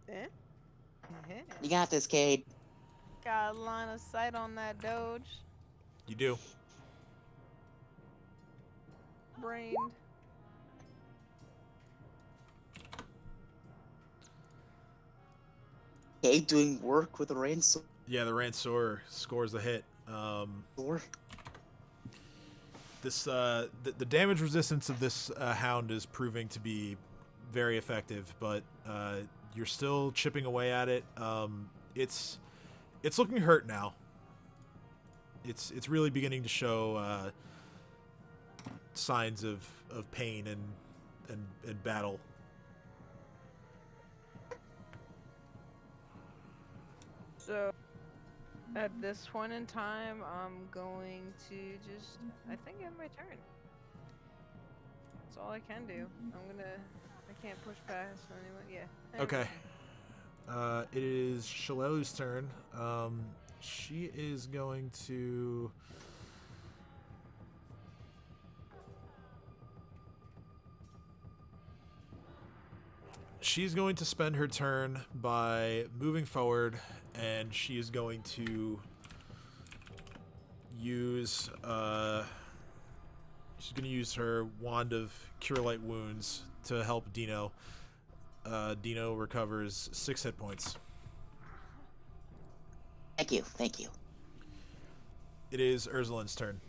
Eh? You got this, Cade. Got a line of sight on that Doge. You do. Brained. Cade doing work with a ransor. Yeah, the Ransor scores a hit. This the damage resistance of this hound is proving to be very effective, but you're still chipping away at it. It's looking hurt now. It's really beginning to show signs of pain and battle. So, at this point in time, I'm going to just, I think, end my turn. That's all I can do. I can't push past anyone. Yeah. Okay. It is Shalelu's turn. She is going to... She's going to spend her turn by moving forward, and she is going to use she's going to use her Wand of Cure Light Wounds to help Dino. Dino recovers 6 hit points. Thank you. It is Ursula's turn.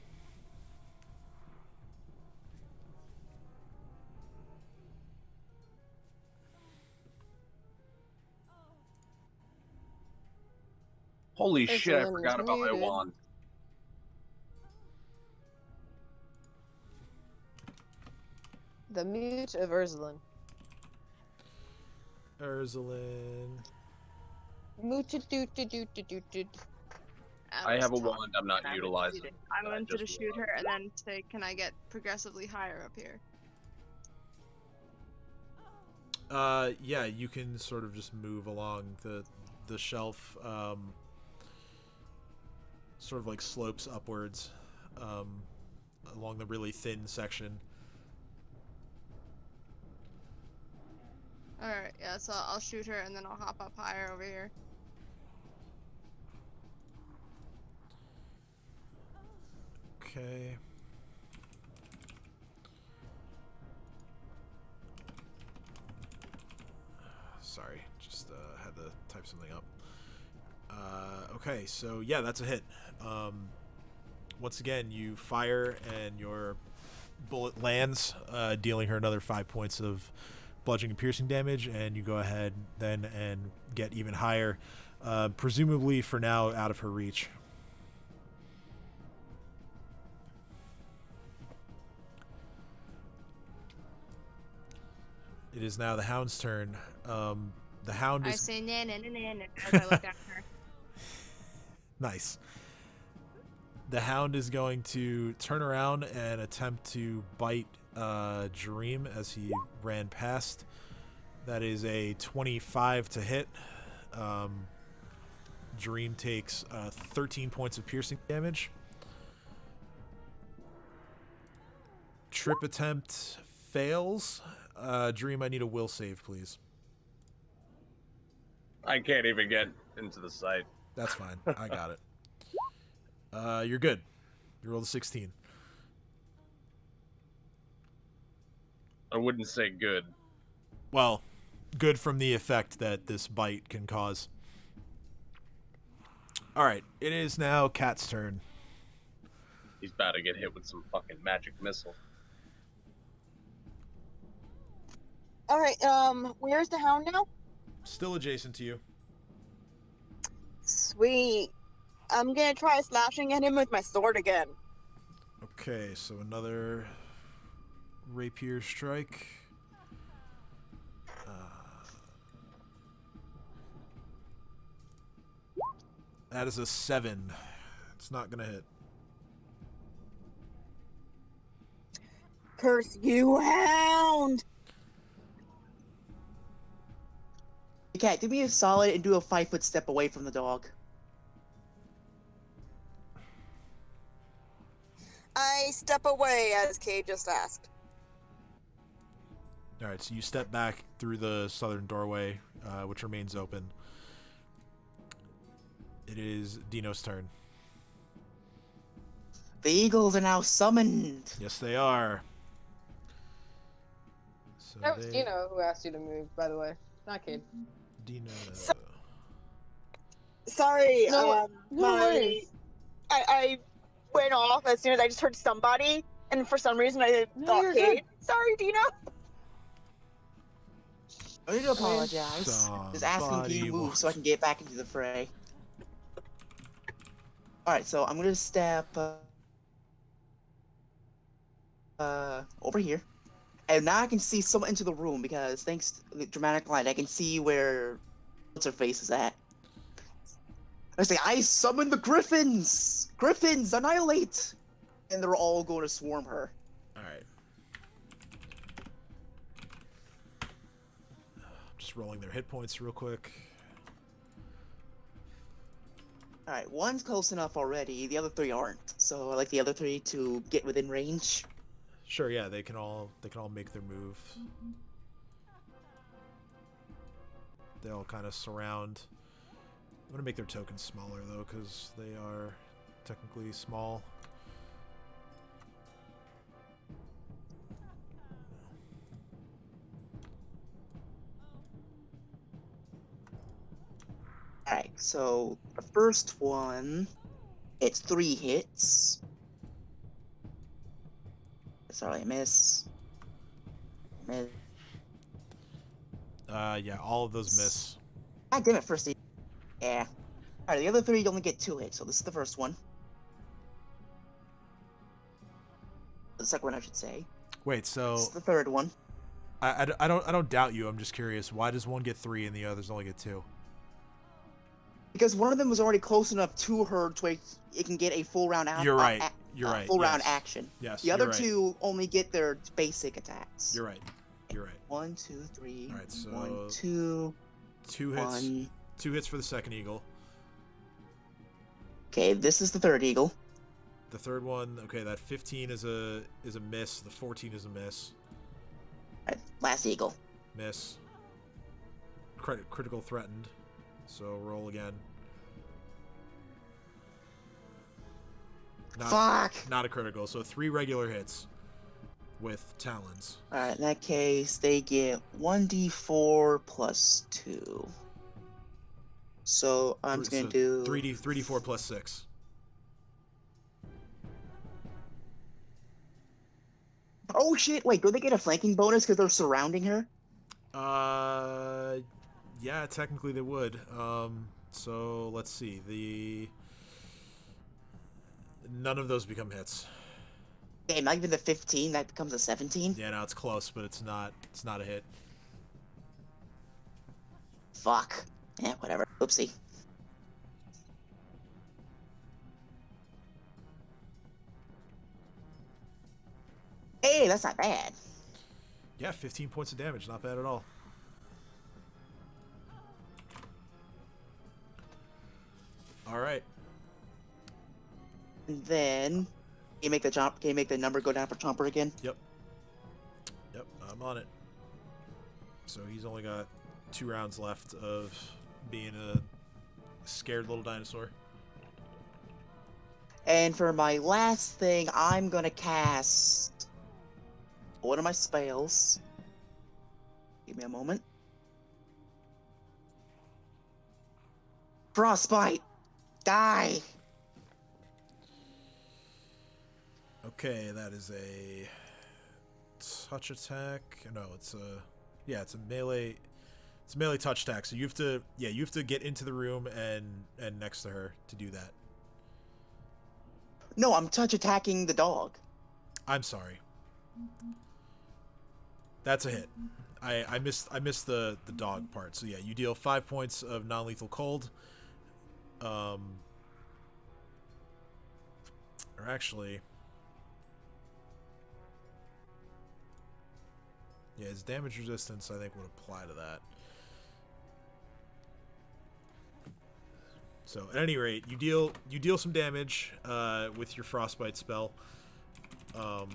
Holy It's shit, I one forgot about my muted. wand. The mute of Ursuline. Ursuline. Mooted doot doot doot doot doot. I have a was wand I'm not talking, I utilizing. proceeded. I that wanted to just shoot went her and then say, can I get progressively higher up here? Yeah, you can sort of just move along the shelf, sort of like slopes upwards, along the really thin section. Alright, yeah, so I'll shoot her and then I'll hop up higher over here. Okay. Sorry, just had to type something up. Okay, so yeah, that's a hit. Once again, you fire and your bullet lands, dealing her another 5 points of bludgeoning and piercing damage, and you go ahead then and get even higher, presumably for now out of her reach. It is now the hound's turn. The hound I is say na na na na na as I look at her. nice. The hound is going to turn around and attempt to bite Jareem as he ran past. That is a 25 to hit. Jareem takes 13 points of piercing damage. Trip attempt fails. Jareem, I need a will save, please. I can't even get into the site. That's fine. I got it. You're good. You rolled a 16. I wouldn't say good. Well, good from the effect that this bite can cause. Alright, it is now Cat's turn. He's about to get hit with some fucking magic missile. All right. Where's the hound now? Still adjacent to you. Sweet. I'm gonna try slashing at him with my sword again. Okay, so another rapier strike. That is a 7. It's not gonna hit. Curse you, hound! Cat, do me a solid and do a 5-foot step away from the dog. I step away, as Kay just asked. Alright, so you step back through the southern doorway, which remains open. It is Dino's turn. The eagles are now summoned. Yes, they are. So That was Dino who asked you to move, by the way. Not Cade. Dino. Sorry, No worries. I went off as soon as I just heard somebody, and for some reason I No, thought you're Kate. good. Sorry, Dino. I need to apologize. Just asking can you move so I can get back into the fray. Alright, so I'm gonna step over here. And now I can see someone into the room because thanks to the dramatic light, I can see where what's her face is at. I say, I summon the griffins! Griffins, annihilate! And they're all going to swarm her. Alright. Just rolling their hit points real quick. Alright, one's close enough already, the other 3 aren't. So I like the other 3 to get within range. Sure, yeah, they can all make their move. They all kind of surround. I'm gonna make their tokens smaller though, because they are technically small. Alright, so the first one, it's 3 hits. Sorry, I miss. Miss. Yeah, all of those miss. God damn it, first hit. Yeah. Alright, the other 3 you only get 2 hits, so this is the first one. The second one, I should say. Wait, so This is the third one. I don't doubt you. I'm just curious. Why does one get 3 and the others only get 2? Because one of them was already close enough to her to where it can get a full round action. You're right. You're right. Full round Yes. action. Yes. The other you're right. two only get their basic attacks. You're right. You're right. 1, 2, 3. All right, so 1, 2. 2 hits. 1. 2 hits for the second eagle. Okay, this is the third eagle. The third one, okay, that 15 is a miss. The 14 is a miss. Alright, last eagle. Miss. Critical threatened. So roll again. Fuck! Not a critical. So 3 regular hits with talons. Alright, in that case, they get 1d4 plus 2. So I'm just gonna do 3d4 plus 6. Oh shit! Wait, do they get a flanking bonus because they're surrounding her? Yeah, technically they would. So let's see. None of those become hits. Okay, not even the 15. That becomes a 17. Yeah, no, it's close, but it's not a hit. Fuck. Yeah, whatever. Oopsie. Hey, that's not bad. Yeah, 15 points of damage. Not bad at all. All right. And then, can you make the jump? Can you make the number go down for Chomper again? Yep, I'm on it. So he's only got 2 rounds left of being a scared little dinosaur. And for my last thing, I'm gonna cast one of my spells. Give me a moment. Frostbite! Die! Okay, that is a touch attack. No, it's a melee. It's a melee touch attack. So you have to get into the room and next to her to do that. No, I'm touch attacking the dog. I'm sorry. That's a hit. I missed the dog part. So yeah, you deal 5 points of non-lethal cold. Or actually, yeah, his damage resistance I think would apply to that. So at any rate, you deal some damage with your frostbite spell. The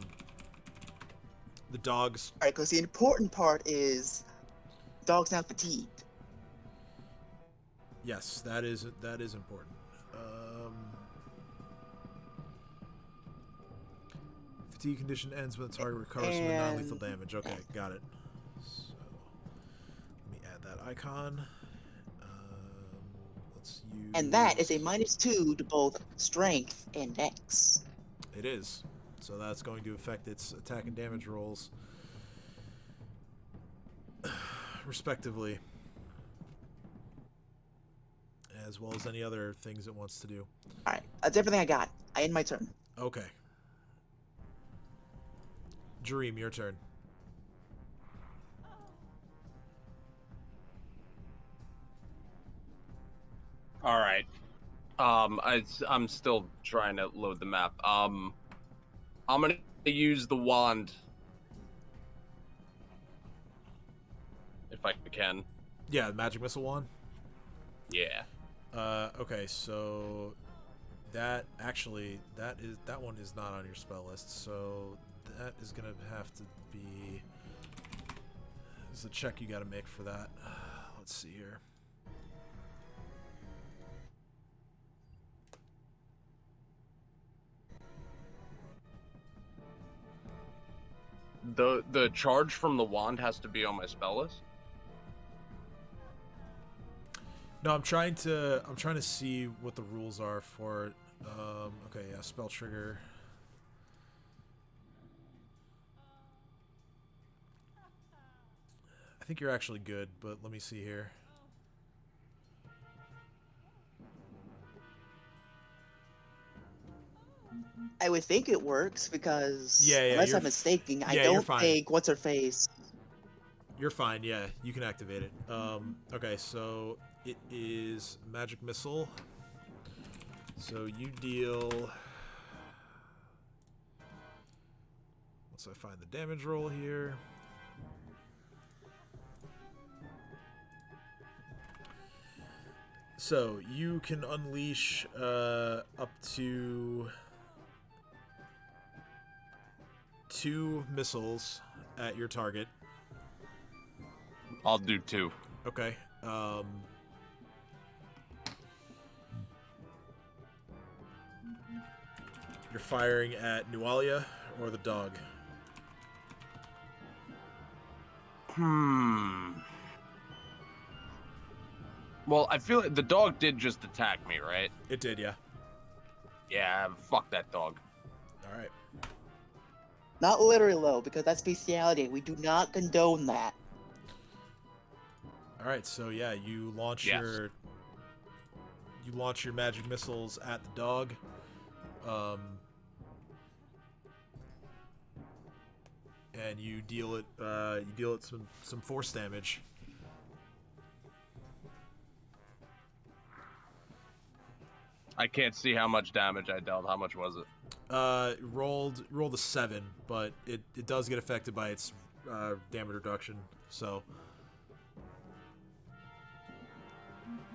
dog's Alright, because the important part is the dog's now fatigued. yes, that is important. Fatigue condition ends when the target recovers from the non-lethal damage. Okay, got it. So let me add that icon. Let's use. And that is a -2 to both strength and dex. It is. So that's going to affect its attack and damage rolls, respectively, as well as any other things it wants to do. Alright, that's everything I got. I end my turn. Okay. Dream, your turn. All right. I'm still trying to load the map. I'm gonna use the wand if I can. Yeah, magic missile wand. Yeah. Okay, so that one is not on your spell list, so that is gonna have to be. There's a check you got to make for that. Let's see here. The charge from the wand has to be on my spell list. No, I'm trying to see what the rules are for it. Okay, yeah, spell trigger. I think you're actually good, but let me see here. I would think it works because unless you're I'm mistaken, I you're don't fine. think what's her face. You're fine, yeah. You can activate it. Okay, so it is magic missile. So you deal. Once I find the damage roll here. So you can unleash up to 2 missiles at your target. I'll do 2. Okay. You're firing at Nualia or the dog? Well, I feel like the dog did just attack me, right? It did, yeah. Yeah, fuck that dog. All right. Not literally, though, because that's bestiality. We do not condone that. All right. So yeah, you launch your magic missiles at the dog. And you deal it some force damage. I can't see how much damage I dealt. How much was it? Rolled a 7, but it does get affected by its damage reduction. So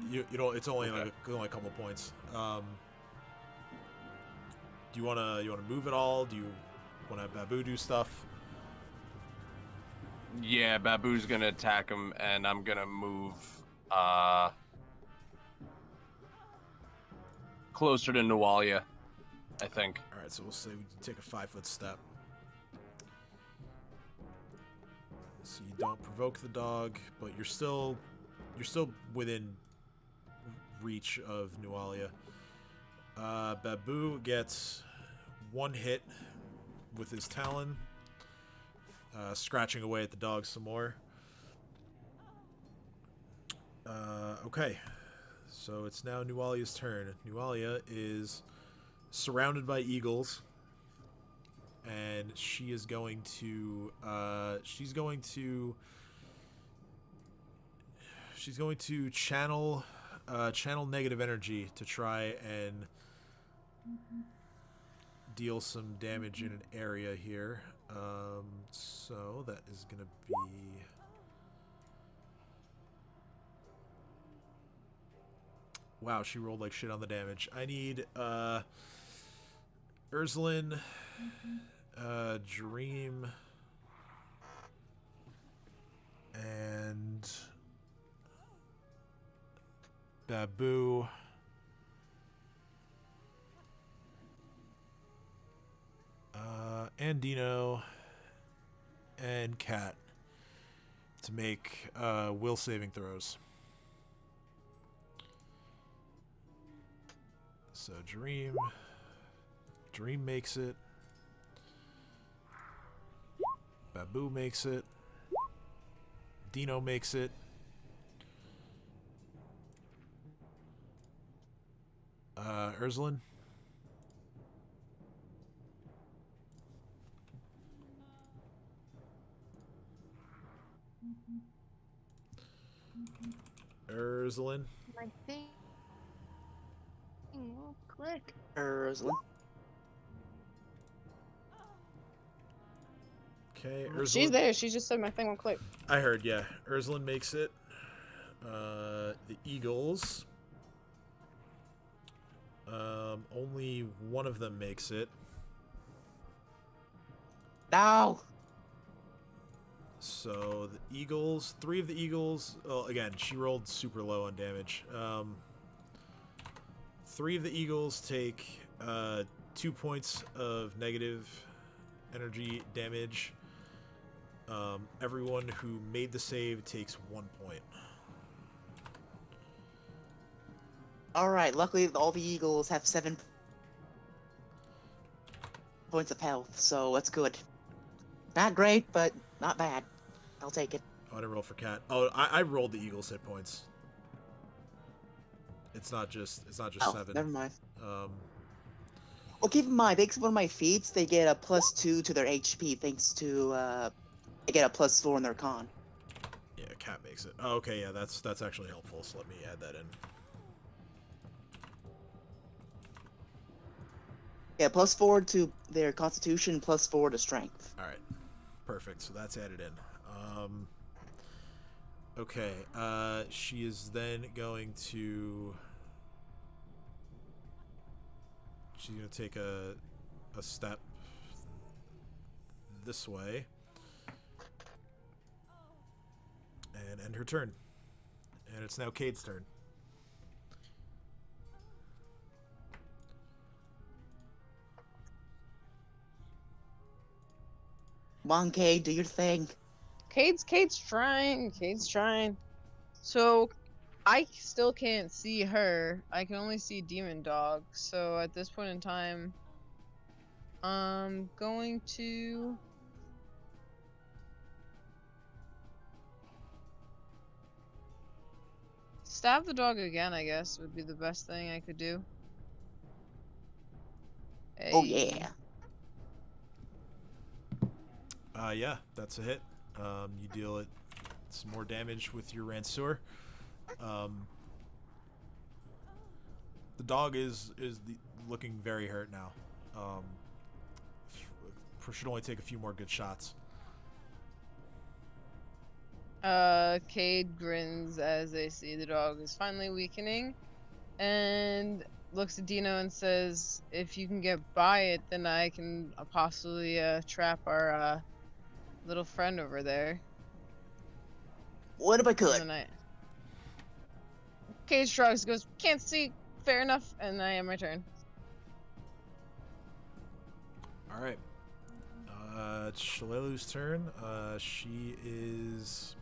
you know it's only Okay. only a couple points. Do you wanna move at all? Do you wanna Babu do stuff? Yeah, Babu's gonna attack him, and I'm gonna move closer to Nualia, I think. All right, so we'll say we take a 5-foot step. So you don't provoke the dog, but you're still within reach of Nualia. Babu gets 1 hit with his talon, scratching away at the dog some more. Okay, so it's now Nualia's turn. Nualia is surrounded by eagles, and she is going to channel negative energy to try and deal some damage in an area here. So that is gonna be. Wow, she rolled like shit on the damage. I need Ursulin, Dream, and Babu. Andino and Cat to make will saving throws. So Dream makes it. Babu makes it. Dino makes it. Ursulin. Ursulin. My thing won't click. Ursulin. Okay, She's Ursulin. there. She just said my thing won't click. I heard, yeah. Ursulin makes it. The Eagles. Only one of them makes it. No! So the Eagles, 3 of the Eagles. Well, again, she rolled super low on damage. 3 of the Eagles take 2 points of negative energy damage. Everyone who made the save takes 1 point. Alright, luckily all the eagles have 7 points of health, so that's good. Not great, but not bad. I'll take it. Oh, I didn't roll for Cat. Oh, I rolled the Eagles hit points. It's not just Oh, 7. never mind. Well, keep in mind, thanks to one of my feats, they get a +2 to their HP, thanks to, they get a +4 in their con. Yeah, cat makes it. Oh, okay, yeah, that's actually helpful. So let me add that in. Yeah, +4 to their constitution, +4 to strength. All right, perfect. So that's added in. Okay, she is then going to. She's gonna take a step this way and end her turn. And it's now Cade's turn. Come on, Cade, do your thing. Cade's trying. Cade's trying. So, I still can't see her. I can only see Demon Dog. So at this point in time, I'm going to. Stab the dog again, I guess, would be the best thing I could do. Oh, Hey. yeah. Yeah, that's a hit. You deal it some more damage with your Ranseur. The dog is looking very hurt now. Should only take a few more good shots. Cade grins as they see the dog is finally weakening, and looks at Dino and says, "If you can get by it, then I can possibly trap our little friend over there." What if I And could? then Cade shrugs, goes, "Can't see. Fair enough." And I end my turn. All right. It's Shalelu's turn. She is.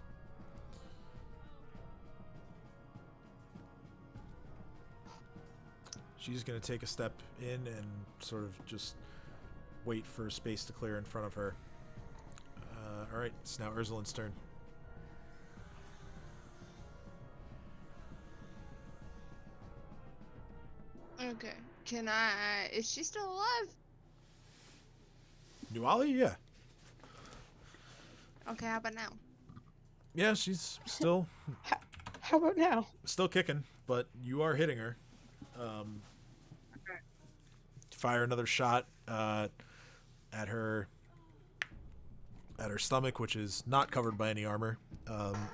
She's going to take a step in and sort of just wait for space to clear in front of her. All right, it's now Ursulin's turn. Okay. Can I? Is she still alive? Nualia, yeah. Okay, how about now? Yeah, she's still How about now? kicking, but you are hitting her. Fire another shot at her stomach, which is not covered by any armor,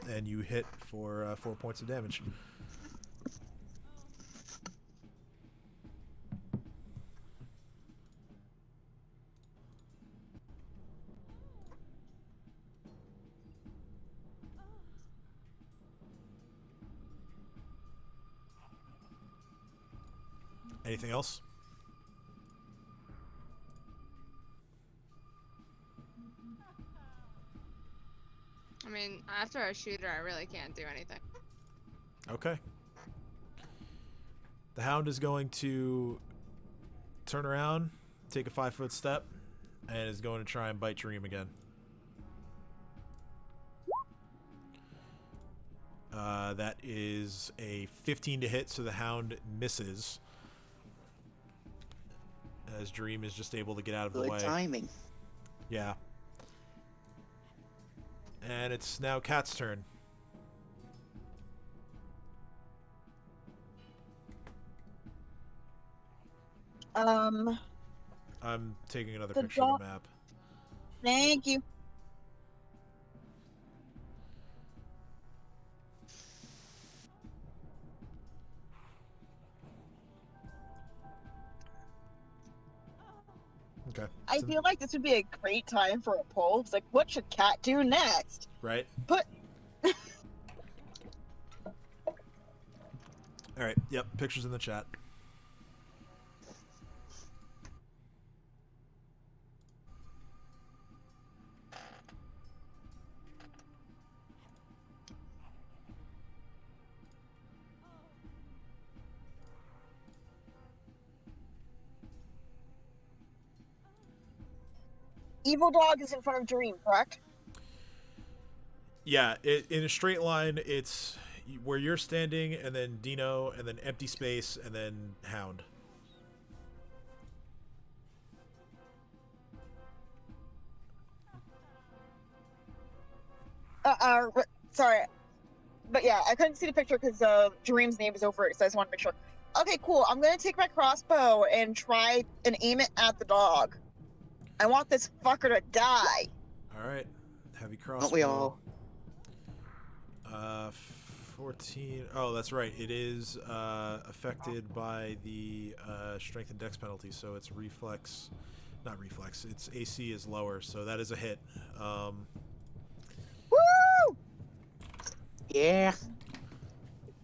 and you hit for 4 points of damage. Anything else? I mean, after I shoot her, I really can't do anything. Okay. The hound is going to turn around, take a 5-foot step, and is going to try and bite Dream again. That is a 15 to hit, so the hound misses. As Dream is just able to get out of the Good way. timing. Yeah. And it's now Cat's turn. I'm taking another The picture of the map. Thank you. Okay. I feel like this would be a great time for a poll. It's like, what should Cat do next? Right? But Alright, yep, pictures in the chat. Evil Dog is in front of Dream, correct? Yeah, in a straight line, it's where you're standing, and then Dino, and then empty space, and then Hound. sorry, but yeah, I couldn't see the picture because Dream's name is over it, so I just want to make sure. Okay, cool. I'm gonna take my crossbow and try and aim it at the dog. I want this fucker to die. All right, heavy crossbow. Don't we all? 14. Oh, that's right. It is affected by the strength and dex penalty, so it's reflex. Not reflex. Its AC is lower, so that is a hit. Woo! Yeah.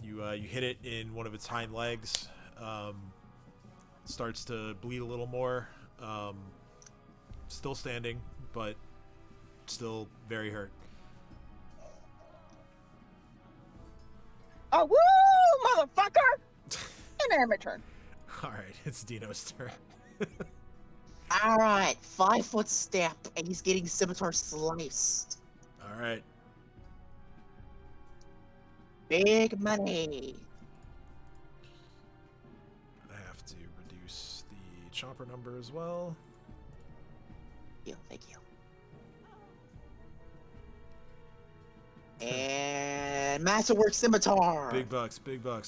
You hit it in one of its hind legs. Starts to bleed a little more. Still standing, but still very hurt. Oh, woo, motherfucker! And then my turn. All right, it's Dino's turn. All right, 5-foot step, and he's getting scimitar sliced. All right. Big money. I have to reduce the chopper number as well. Thank you. And Masterwork Scimitar. Big bucks,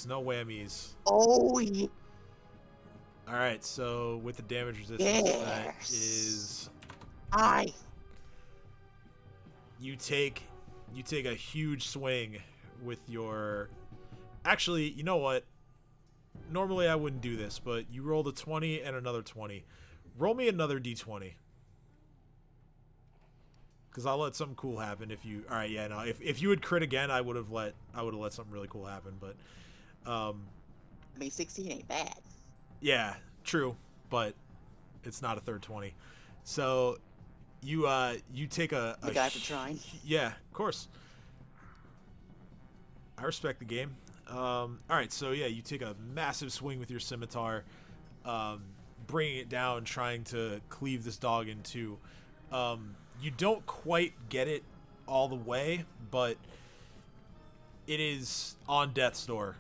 no whammies. Oh yeah. All right, so with the damage resistance, that is you take a huge swing with your. Actually, you know what? Normally I wouldn't do this, but you rolled a 20 and another 20. Roll me another d20. Because I'll let something cool happen if you. All right, yeah, no. If you would crit again, I would have let something really cool happen. But, I mean, 16 ain't bad. Yeah, true, but it's not a third 20. So, you take a guy for trying. Yeah, of course. I respect the game. All right, so yeah, you take a massive swing with your scimitar, bringing it down, trying to cleave this dog in two. You don't quite get it all the way, but it is on death's door.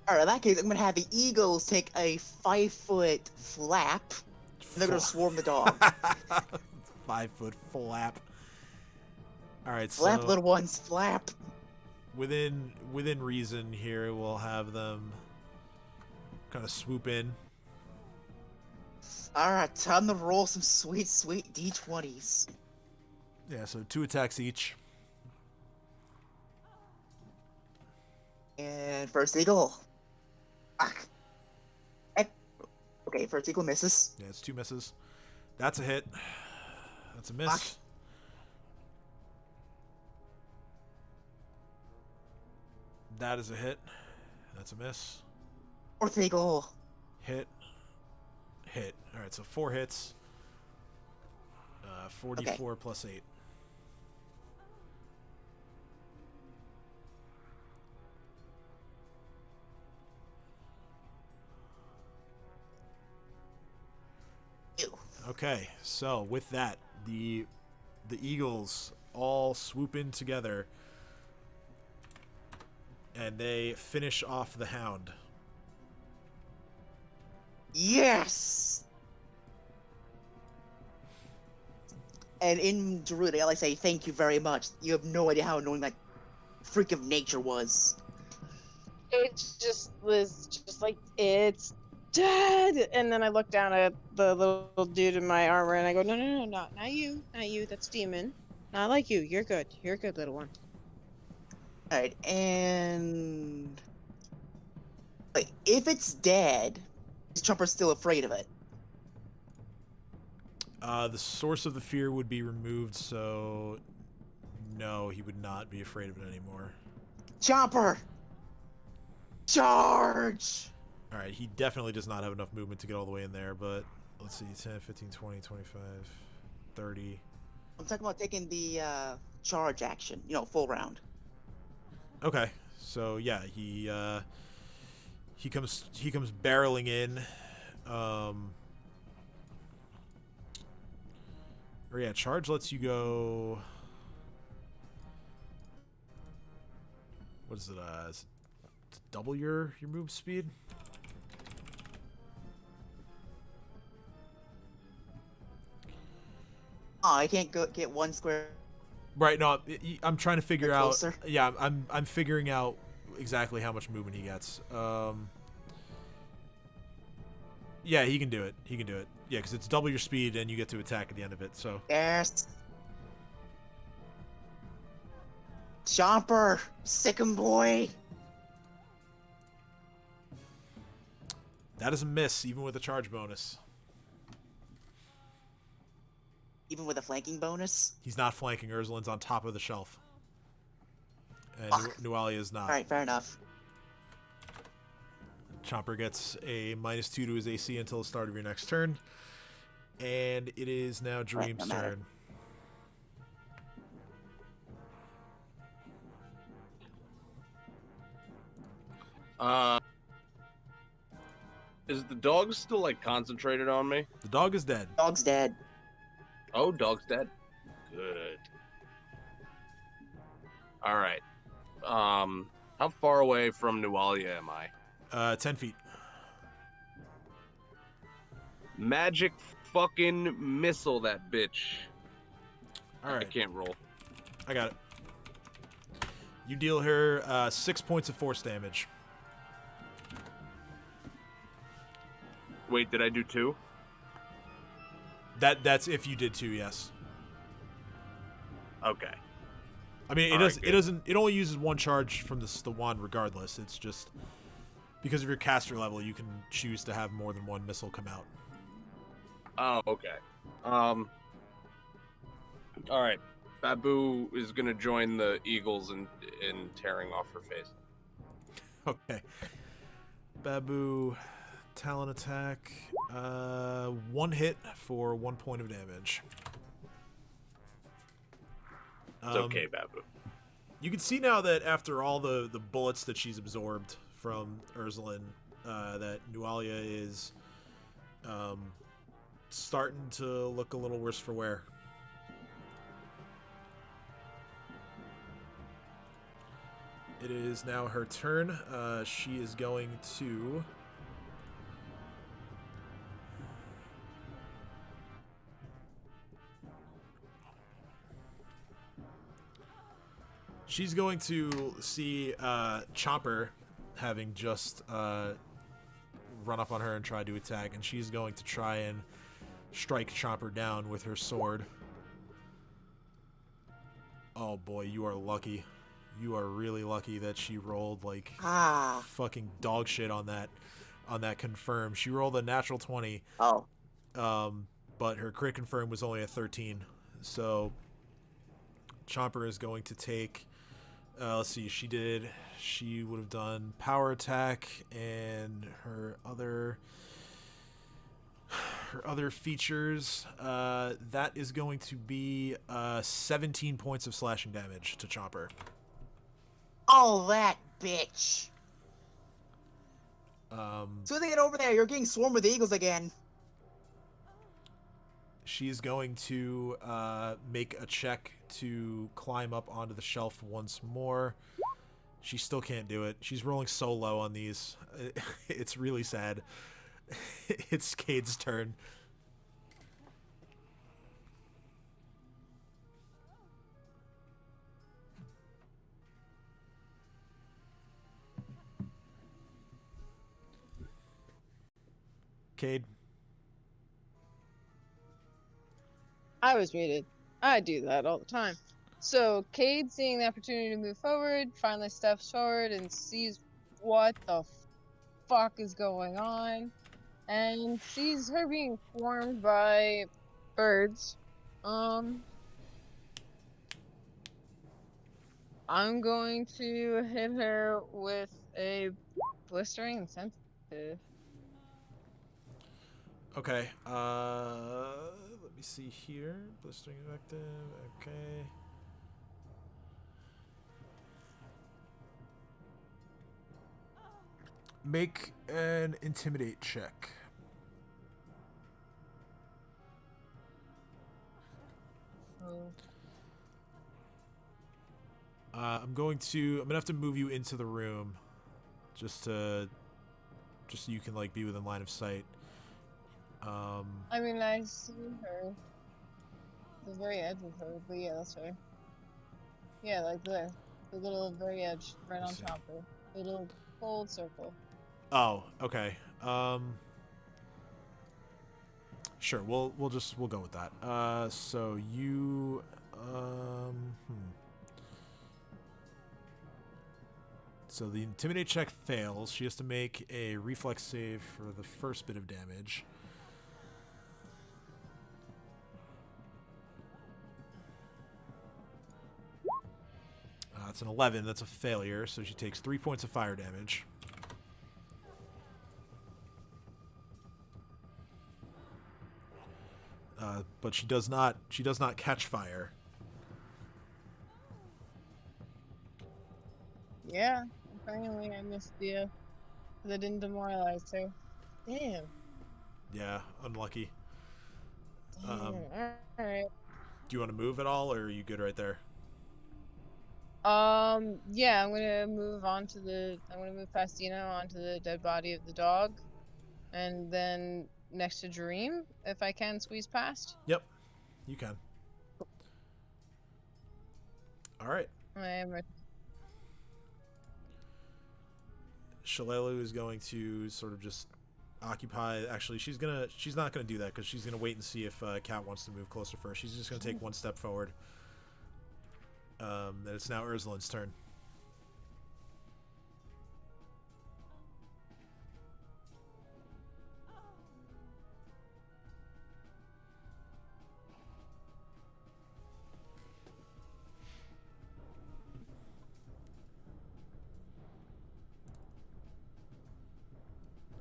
Alright, in that case, I'm gonna have the eagles take a 5-foot flap, and they're gonna swarm the dog. 5-foot flap. All right, Flap, so little ones, flap. within reason here, we'll have them kind of swoop in. Alright, time to roll some sweet d20s. Yeah, so 2 attacks each. And first eagle. Okay, first eagle misses. Yeah, it's 2 misses. That's a hit. That's a miss. That is a hit. That's a miss. Fourth eagle. Hit. Hit. All right, so 4 hits. 44 plus 8. Ew. Okay, so with that, the eagles all swoop in together, and they finish off the hound. Yes! And in Druid, I say thank you very much. You have no idea how annoying that freak of nature was. It just was just like, it's dead. And then I look down at the little dude in my armor and I go, no, not you, that's demon. Not like you. You're good, little one. Alright, and... Wait, if it's dead, is Trumper still afraid of it? The source of the fear would be removed, so no, he would not be afraid of it anymore. Chomper! Charge! Alright, he definitely does not have enough movement to get all the way in there, but let's see, 10, 15, 20, 25, 30. I'm talking about taking the charge action, full round. Okay, so yeah, he comes barreling in. Or yeah, charge lets you go. What is it? Is it double your move speed? Oh, I can't get one square Right. No, I'm trying to figure Get out. closer? Yeah, I'm figuring out exactly how much movement he gets. Yeah, he can do it. He can do it. Yeah, because it's double your speed and you get to attack at the end of it. So Yes. Chomper, sick'em boy. that is a miss, even with a charge bonus. Even with a flanking bonus. He's not flanking. Ursulin's on top of the shelf, and Fuck. Nualia is not. All right, fair enough. Chomper gets a -2 to his AC until the start of your next turn, and it is now Dream's no matter. turn. Is the dog still like concentrated on me? The dog is dead. Dog's dead. Oh, dog's dead. Good. All right. How far away from Nualia am I? 10 feet. Magic fucking missile that bitch. All I right, can't roll. I got it. You deal her 6 points of force damage. Wait, did I do 2? That's if you did 2, yes. Okay. I mean, All right, good. it only uses 1 charge from the wand regardless. It's just because of your caster level, you can choose to have more than 1 missile come out. Oh, okay. All right. Babu is gonna join the eagles in tearing off her face. Okay. Babu, talon attack. 1 hit for 1 point of damage. It's okay, Babu. You can see now that after all the bullets that she's absorbed from Ursulin, that Nualia is starting to look a little worse for wear. It is now her turn. She is going to... She's going to see Chomper having just run up on her and try to attack, and she's going to try and strike Chomper down with her sword. Oh boy, you are lucky. You are really lucky that she rolled like fucking dog shit on that confirm. She rolled a natural 20. Oh. But her crit confirm was only a 13. So Chomper is going to take let's see, she would have done power attack, and her other features, that is going to be 17 points of slashing damage to Chomper. Oh, that bitch. So they get over there. You're getting swarmed with eagles again. She's going to make a check to climb up onto the shelf once more. She still can't do it. She's rolling so low on these. It's really sad. It's Cade's turn. Cade. I was muted. I do that all the time. So Cade, seeing the opportunity to move forward, finally steps forward and sees what the fuck is going on, and sees her being swarmed by birds. I'm going to hit her with a blistering incentive. Okay. Let me see here. Blistering effective. Okay. Make an intimidate check. I'm gonna have to move you into the room, just so you can like be within line of sight. I mean, I see her. The very edge of her, but yeah, that's fair. Yeah, like there. The little very edge, right on see. Chopper. The little cold circle. Oh, okay. Sure. We'll go with that. So you So the intimidate check fails. She has to make a reflex save for the first bit of damage. It's an 11. That's a failure. So she takes 3 points of fire damage. But she does not catch fire. Yeah, apparently I missed the, that didn't demoralize her. Damn. Yeah, unlucky. Damn. Alright. Do you want to move at all, or are you good right there? Yeah, I'm gonna move past Dino onto the dead body of the dog. And then next to Dream, if I can squeeze past. Yep, you can. All right. I am ready. Shalelu is going to sort of just occupy. Actually, she's not gonna do that because she's gonna wait and see if Kat wants to move closer first. She's just gonna take one step forward. And it's now Ursulin's turn.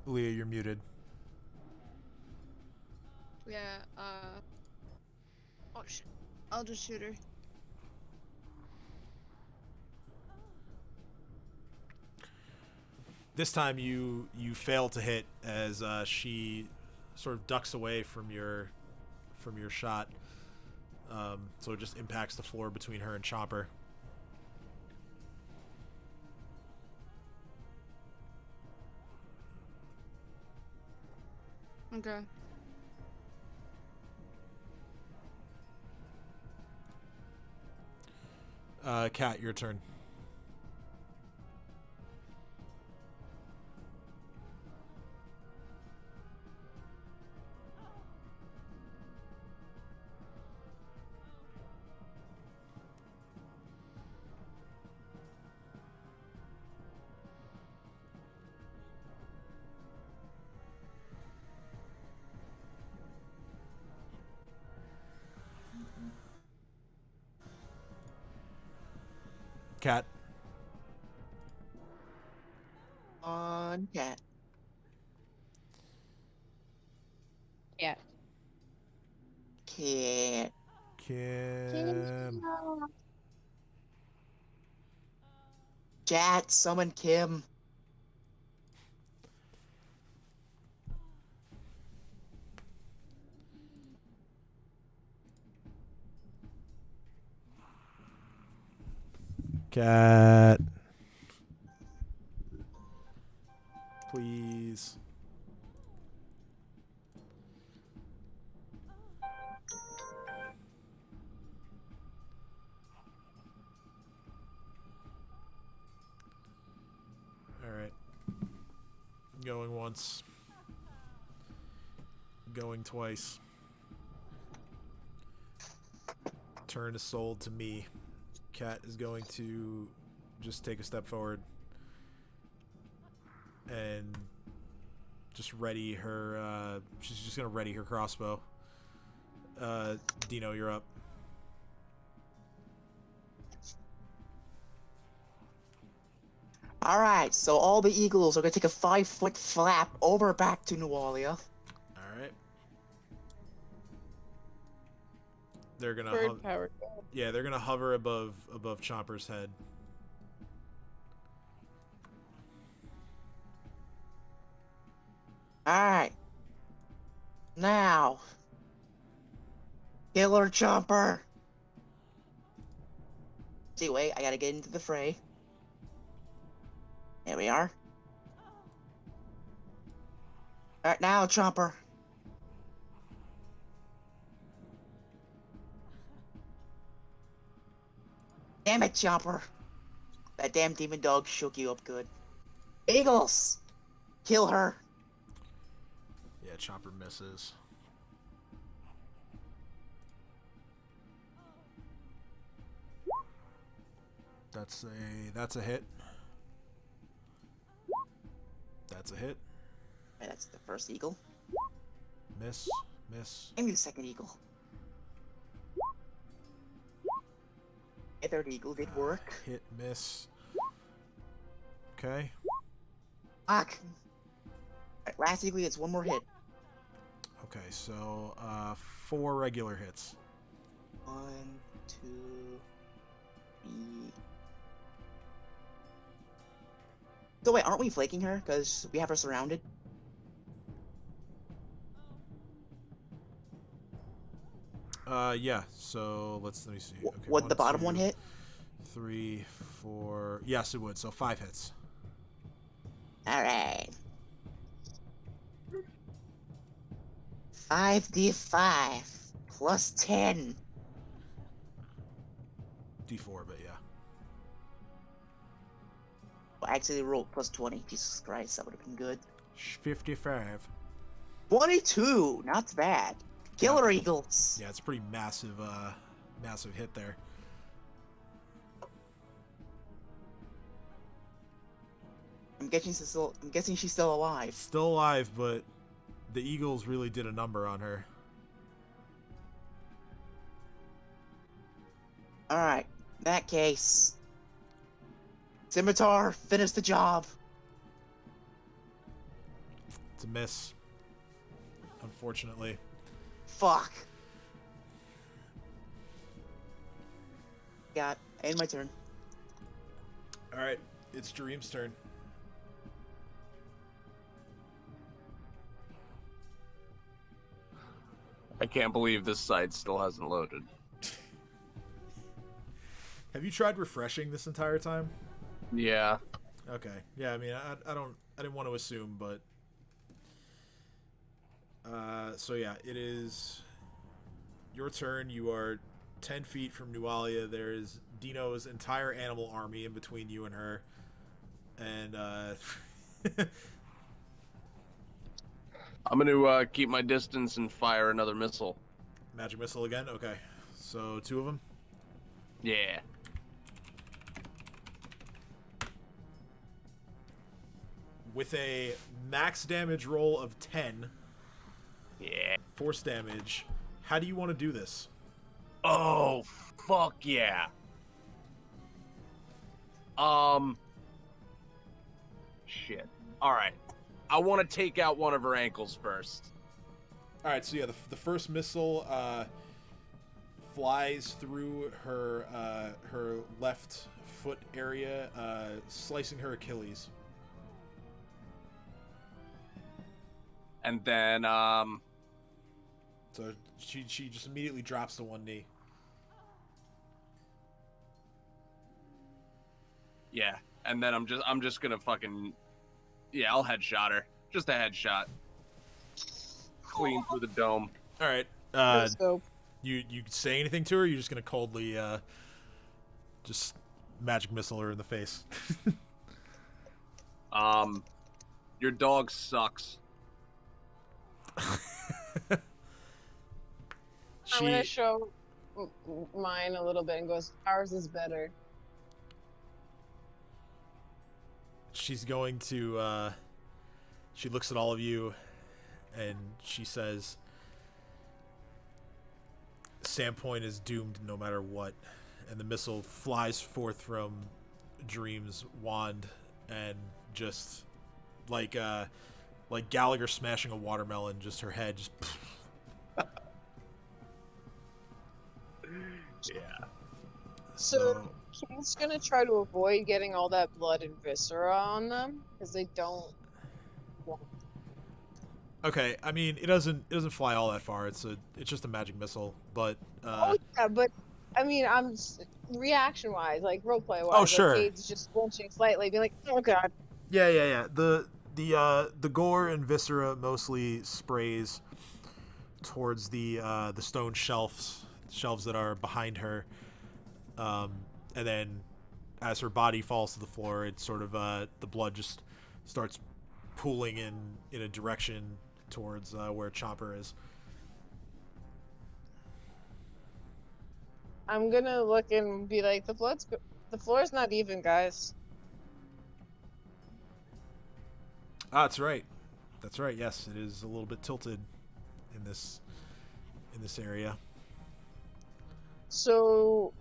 Leah, you're muted. Yeah, oh shit. I'll just shoot her. This time you fail to hit as she sort of ducks away from your shot. So it just impacts the floor between her and Chopper. Okay. Kat, your turn. Kat. On cat. Yeah. Cat. Kim. Cat, summon Kim. Cat. Please. Alright. Going once. Going twice. Turn is sold to me. Kat is going to just take a step forward and just ready her she's just gonna ready her crossbow. Dino, you're up. Alright, so all the eagles are gonna take a 5-foot flap over back to Nualia. Alright. They're gonna Bird power. yeah, they're gonna hover above Chopper's head. Alright. Now. Killer Chopper. See, wait, I gotta get into the fray. There we are. Alright, now, Chopper. Damn it, Chopper. That damn demon dog shook you up good. Eagles! Kill her. Yeah, Chopper misses. That's a hit. That's a hit. Right, that's the first eagle. Miss. Miss. Give me the second eagle. A third eagle did work. Hit. Miss. Okay. Fuck. Right, last eagle gets one more hit. Okay, so 4 regular hits. 1, 2, 3. So wait, aren't we flaking her? Because we have her surrounded? Yeah. So let me see. Okay, Would the bottom one hit? 3, 4. Yes, it would. So 5 hits. Alright. 5d5 plus 10. D4, but yeah. Well, actually, rolled plus 20. Jesus Christ, that would have been good. 55. 22! Not bad. Killer Eagles! Yeah, it's a pretty massive, massive hit there. I'm guessing she's still alive. Still alive, but the Eagles really did a number on her. Alright, in that case... Scimitar, finish the job! It's a miss. Unfortunately. Fuck. Got, end my turn. Alright, it's Dream's turn. I can't believe this site still hasn't loaded. Have you tried refreshing this entire time? Yeah. Okay. Yeah, I mean, I didn't want to assume, but so yeah, it is your turn. You are 10 feet from Nualia. There is Dino's entire animal army in between you and her, and I'm gonna keep my distance and fire another missile. magic missile again. Okay, so 2 of them. Yeah. With a max damage roll of 10, Yeah. force damage. How do you want to do this? Oh, fuck yeah. Shit. Alright. I want to take out one of her ankles first. All right, so yeah, the first missile flies through her her left foot area, slicing her Achilles. And then, So she just immediately drops to one knee. yeah. And then I'm just gonna fucking, yeah, I'll headshot her. Just a headshot. Clean through the dome. All right. No scope. You say anything to her? Or you're just gonna coldly just magic missile her in the face. Your dog sucks. I'm gonna show mine a little bit and goes, ours is better. She's going to she looks at all of you and she says, Sandpoint is doomed no matter what. And the missile flies forth from Dream's wand and just like Gallagher smashing a watermelon, just her head just Yeah. So King's gonna try to avoid getting all that blood and viscera on them because they don't. Okay, I mean it doesn't fly all that far. It's just a magic missile, but Oh yeah, but I mean I'm reaction wise, like roleplay wise. Oh, sure. Like, Cade's just flinching slightly, being like, oh god. yeah. The gore and viscera mostly sprays towards the stone shelves that are behind her, and then as her body falls to the floor, it sort of the blood just starts pooling in a direction towards where Chopper is. I'm gonna look and be like, the floor's not even, guys. Ah, that's right. That's right. Yes, it is a little bit tilted in this area. So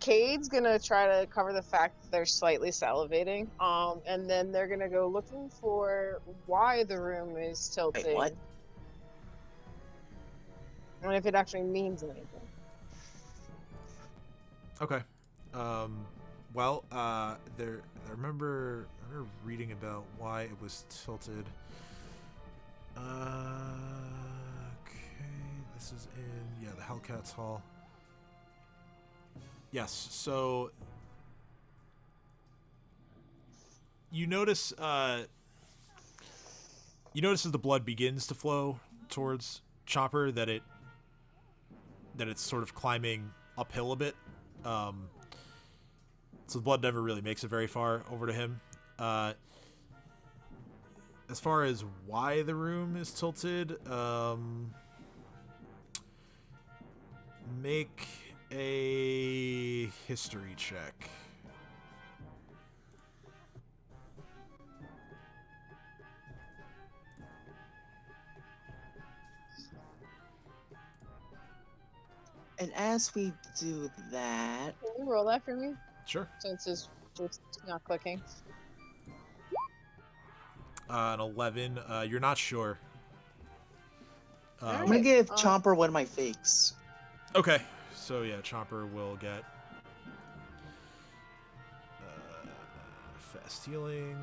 Cade's gonna try to cover the fact that they're slightly salivating. And then they're gonna go looking for why the room is tilting. Wait, what? And if it actually means anything. Okay. Well, I remember reading about why it was tilted. Okay, this is in the Hellcats Hall. Yes, so you notice as the blood begins to flow towards Chopper that it's sort of climbing uphill a bit. So the blood never really makes it very far over to him. As far as why the room is tilted, make a history check. And as we do that, Can you roll that for me? Sure. Since it's just not clicking. An 11. You're not sure. I'm Alright. gonna give um, Chomper one of my fakes. Okay. So yeah, Chomper will get fast healing.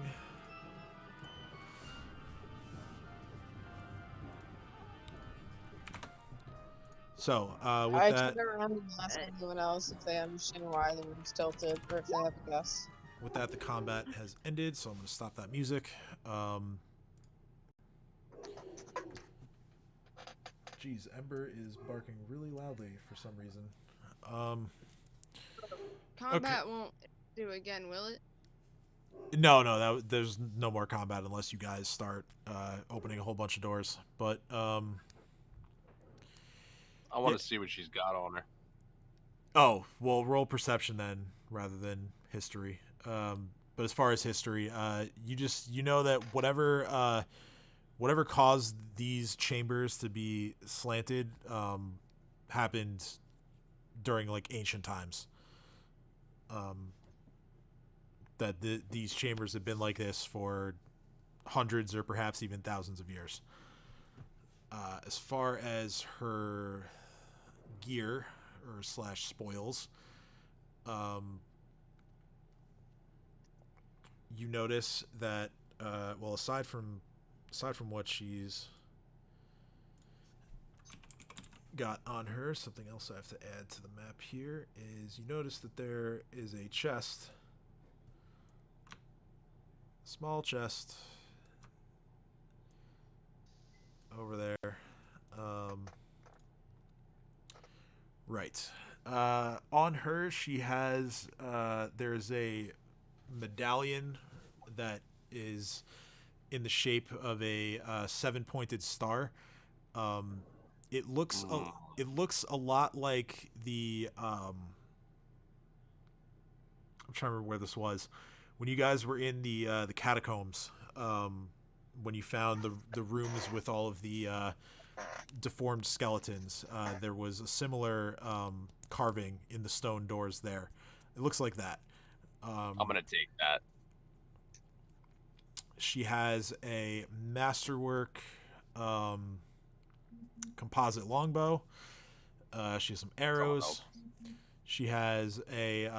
So with I that, turn around and ask anyone else if they understand why the room's tilted, or if they have a guess. with that, the combat has ended. So I'm going to stop that music. Geez, Ember is barking really loudly for some reason. Combat won't do again, will it? No, there's no more combat unless you guys start opening a whole bunch of doors. But I want to see what she's got on her. oh, well, roll perception then rather than history. But as far as history, you know that whatever caused these chambers to be slanted happened during like ancient times. That these chambers have been like this for hundreds or perhaps even thousands of years. As far as her gear or / spoils, you notice that well, aside from what she's got on her, something else I have to add to the map here is you notice that there is a chest, small chest over there. Right. On her, she has there's a medallion that is in the shape of a 7-pointed star. It looks a lot like the I'm trying to remember where this was when you guys were in the catacombs, when you found the rooms with all of the deformed skeletons. There was a similar carving in the stone doors there. It looks like that. I'm gonna take that. She has a masterwork composite longbow. She has some arrows. She has a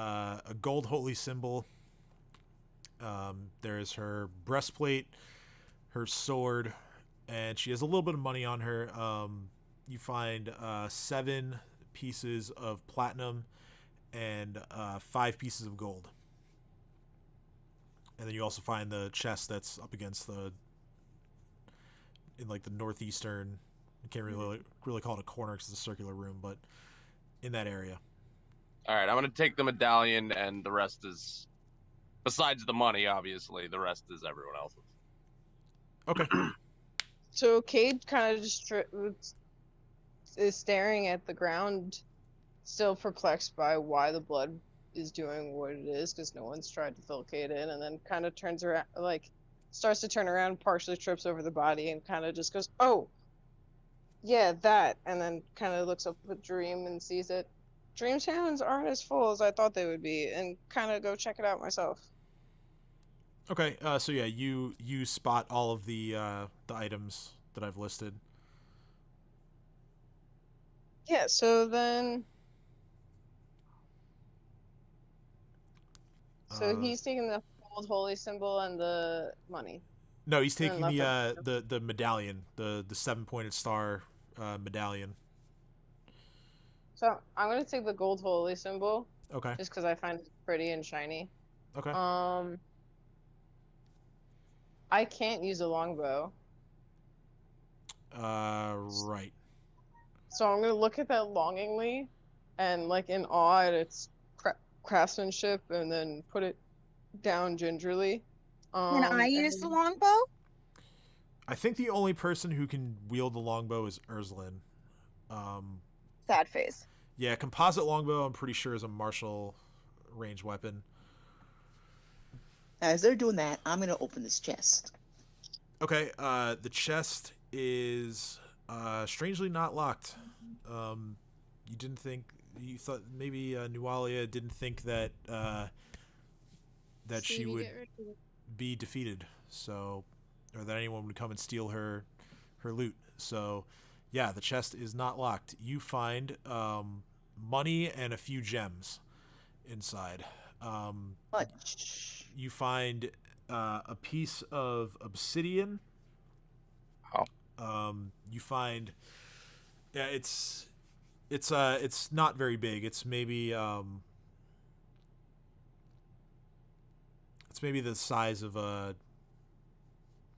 gold holy symbol. There's her breastplate, her sword, and she has a little bit of money on her. You find 7 pieces of platinum and 5 pieces of gold. And then you also find the chest that's up against in like the northeastern. I can't really call it a corner because it's a circular room, but in that area. All right, I'm gonna take the medallion, and the rest is, besides the money, obviously, the rest is everyone else's. Okay. So Cade kind of just is staring at the ground, still perplexed by why the blood is doing what it is, because no one's tried to fill Cade in, and then kind of turns around, like, starts to turn around, partially trips over the body, and kind of just goes, "Oh, yeah, that," and then kind of looks up at Dream and sees it. Dream's hands aren't as full as I thought they would be, and kind of go check it out myself. Okay. So yeah, you spot all of the items that I've listed. Yeah, so then. So Uh, he's taking the gold holy symbol and the money. no, he's And then taking left the medallion, the 7-pointed star medallion. So I'm gonna take the gold holy symbol Okay. just because I find it pretty and shiny. Okay. I can't use a longbow, Right. so I'm gonna look at that longingly, and like in awe at its craftsmanship, and then put it down gingerly. Can I use the longbow? I think the only person who can wield the longbow is Urzlin. Sad face. Yeah, composite longbow, I'm pretty sure, is a martial range weapon. As they're doing that, I'm gonna open this chest. Okay, the chest is strangely not locked. You didn't think, you thought maybe Nualia didn't think that that she Stevie, would get rid of it. be defeated, so, or that anyone would come and steal her loot. So yeah, the chest is not locked. You find money and a few gems inside. Much. You find a piece of obsidian. You find, yeah, it's not very big. It's maybe the size of a,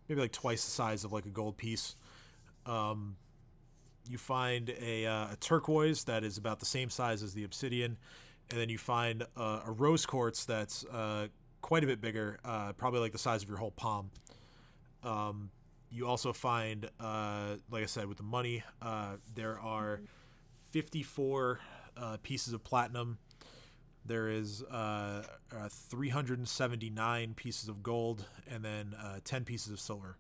maybe like twice the size of like a gold piece. You find a turquoise that is about the same size as the obsidian, and then you find a rose quartz that's quite a bit bigger, probably like the size of your whole palm. You also find, like I said, with the money, there are 54 pieces of platinum. There is 379 pieces of gold, and then 10 pieces of silver.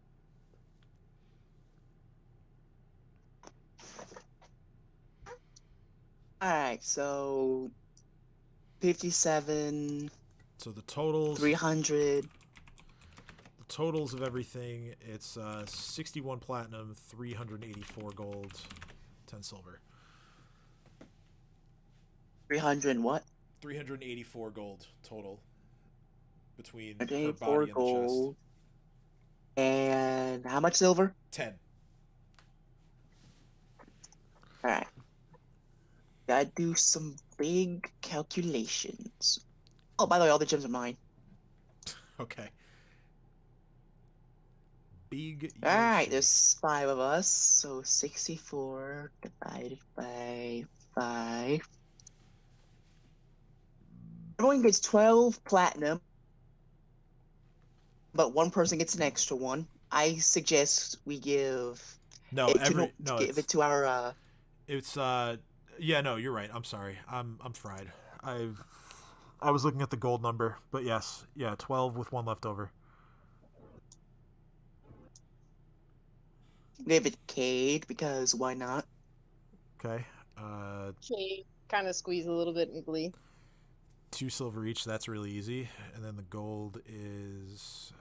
Alright, so 57, So the totals, 300. the totals of everything, it's 61 platinum, 384 gold, 10 silver. 300 what? 384 gold total between her 384 body and the gold. And how much silver? chest. 10. Alright. Gotta do some big calculations. Oh, by the way, all the gems are mine. Okay. Big. Alright, Yoshi. there's 5 of us, so 64 divided by 5. Everyone gets 12 platinum, but one person gets an extra one. I suggest we give No, it every to, no, give it to our it's yeah, no, you're right. I'm sorry. I'm fried. I was looking at the gold number, but yes, yeah, 12 with one left over. give it Cade, because why not? Okay. She kind of squeeze a little bit in glee. 2 silver each. That's really easy. And then the gold is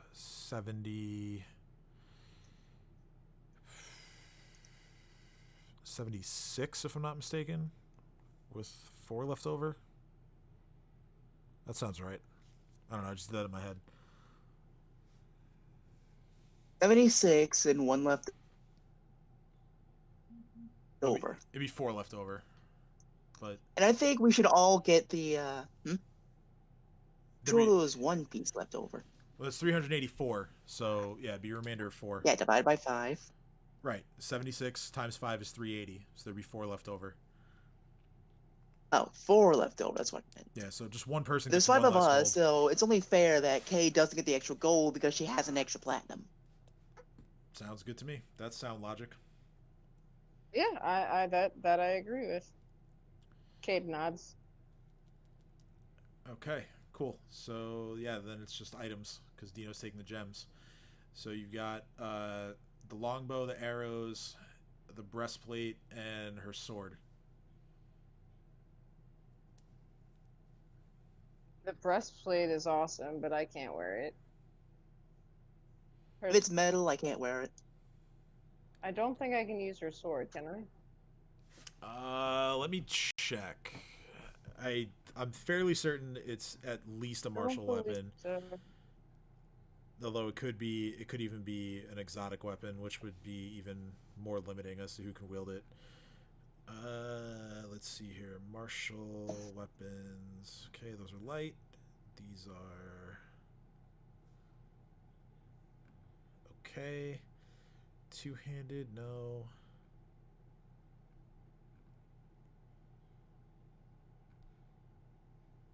76, if I'm not mistaken, with 4 left over. That sounds right. I don't know. I just did that in my head. 76 and one left over. It'd be 4 left over. But And I think we should all get the there'd be- Sure, was one piece left over. well, it's 384. So yeah, it'd be a remainder of 4. Yeah, divided by 5. Right. 76 times 5 is 380. So there'd be 4 left over. Oh, 4 left over. That's what I meant. Yeah, so just one person There's gets 5 one of less us, gold. so it's only fair that Kay doesn't get the extra gold because she has an extra platinum. Sounds good to me. That's sound logic. Yeah, that I agree with. Cade nods. Okay, cool. So yeah, then it's just items because Dino's taking the gems. So you've got the longbow, the arrows, the breastplate, and her sword. The breastplate is awesome, but I can't wear it. If it's metal, I can't wear it. I don't think I can use her sword, can I? Let me check. I'm fairly certain it's at least a martial weapon. So. Although it could even be an exotic weapon, which would be even more limiting as to who can wield it. Let's see here. Martial weapons. Okay, those are light. These are okay. Two-handed, no.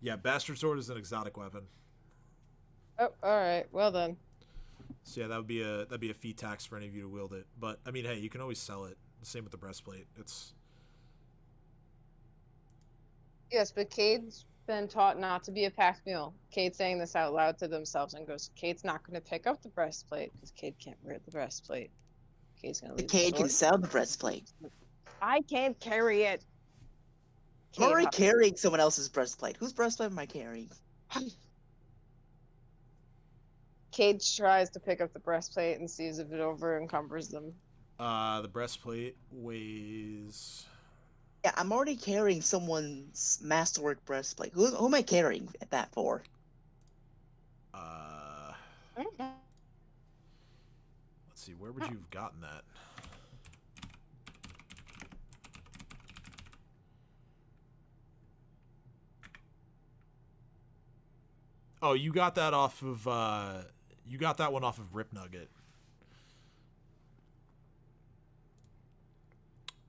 Yeah, bastard sword is an exotic weapon. Oh, all right. Well then. So yeah, that'd be a fee tax for any of you to wield it. But I mean, hey, you can always sell it. Same with the breastplate. It's Yes, but Cade's been taught not to be a pack mule. Cade's saying this out loud to themselves and goes, Cade's not going to pick up the breastplate because Cade can't wear the breastplate. Cade's going to The leave the Kay sword. can sell the breastplate. I can't carry it. I'm already Cade, carrying someone else's breastplate. Whose breastplate am I carrying? Cade tries to pick up the breastplate and sees if it over encumbers them. the breastplate weighs. Yeah, I'm already carrying someone's masterwork breastplate. Who am I carrying that for? Let's see. Where would you have gotten that? Oh, you got that off of. You got that one off of Rip Nugget.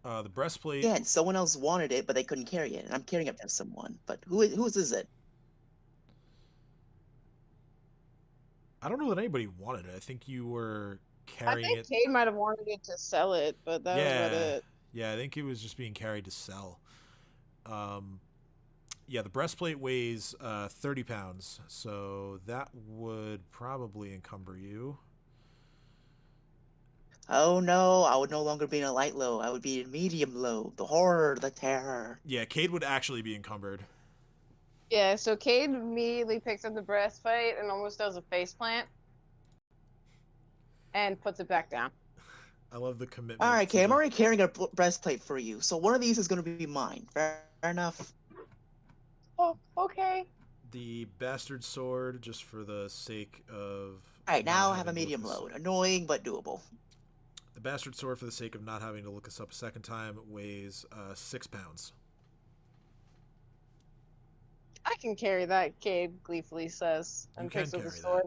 The breastplate. Yeah, and someone else wanted it, but they couldn't carry it, and I'm carrying it for someone. But whose is it? I don't know that anybody wanted it. I think you were carrying I think Cade might have wanted it to sell it, but that was about it. Yeah, I think it was just being carried to sell. Yeah, the breastplate weighs 30 pounds, so that would probably encumber you. Oh no, I would no longer be in a light low. I would be in medium low. The horror, the terror. Yeah, Cade would actually be encumbered. Yeah, so Cade immediately picks up the breastplate and almost does a faceplant and puts it back down. I love the commitment. All right, Kay, I'm already carrying a breastplate for you, so one of these is going to be mine. Fair enough. Oh, okay. The bastard sword, just for the sake of. All right, now I have a medium load. Annoying, but doable. The bastard sword, for the sake of not having to look this up a second time, weighs 6 pounds. I can carry that, Cade gleefully says, and picks up the sword.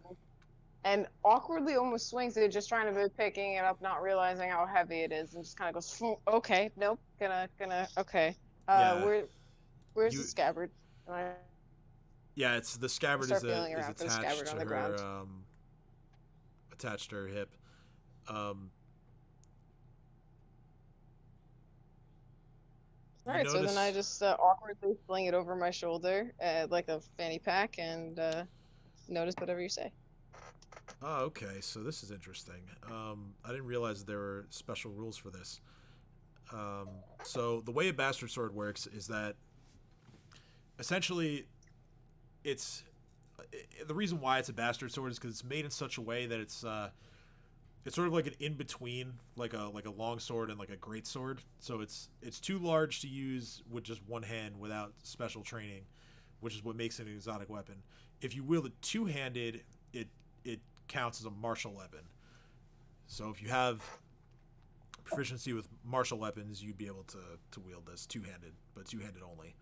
And awkwardly almost swings it, just trying to be picking it up, not realizing how heavy it is, and just kind of goes, okay, nope, okay. Where's the scabbard? Yeah, it's the scabbard is attached to her, attached to her hip. Alright, so then I just awkwardly fling it over my shoulder like a fanny pack and notice whatever you say. Oh, okay, so this is interesting. I didn't realize there were special rules for this. So the way a bastard sword works is that essentially it's the reason why it's a bastard sword is because it's made in such a way that it's sort of like an in-between, like a long sword and like a great sword. So it's too large to use with just one hand without special training, which is what makes it an exotic weapon. If you wield it two-handed, it counts as a martial weapon. So if you have proficiency with martial weapons, you'd be able to wield this two-handed, but two-handed only.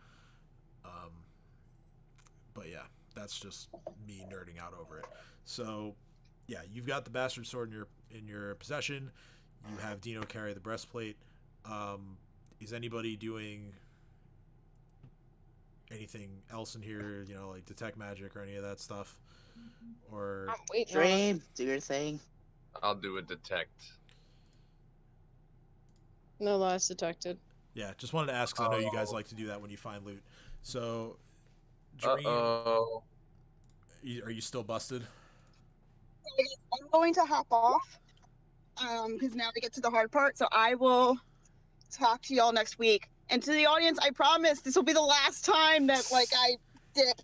But yeah, that's just me nerding out over it. So yeah, you've got the bastard sword in your possession. You have Dino carry the breastplate. Is anybody doing anything else in here, you know, like detect magic or any of that stuff? Or I'm waiting on it. Dream, do your thing. I'll do a detect. No lies detected. yeah, just wanted to ask because I know you guys like to do that when you find loot. So, Uh Dream, oh. are you still busted? I'm going to hop off. Because now we get to the hard part. So I will talk to y'all next week. And to the audience, I promise this will be the last time that I dip.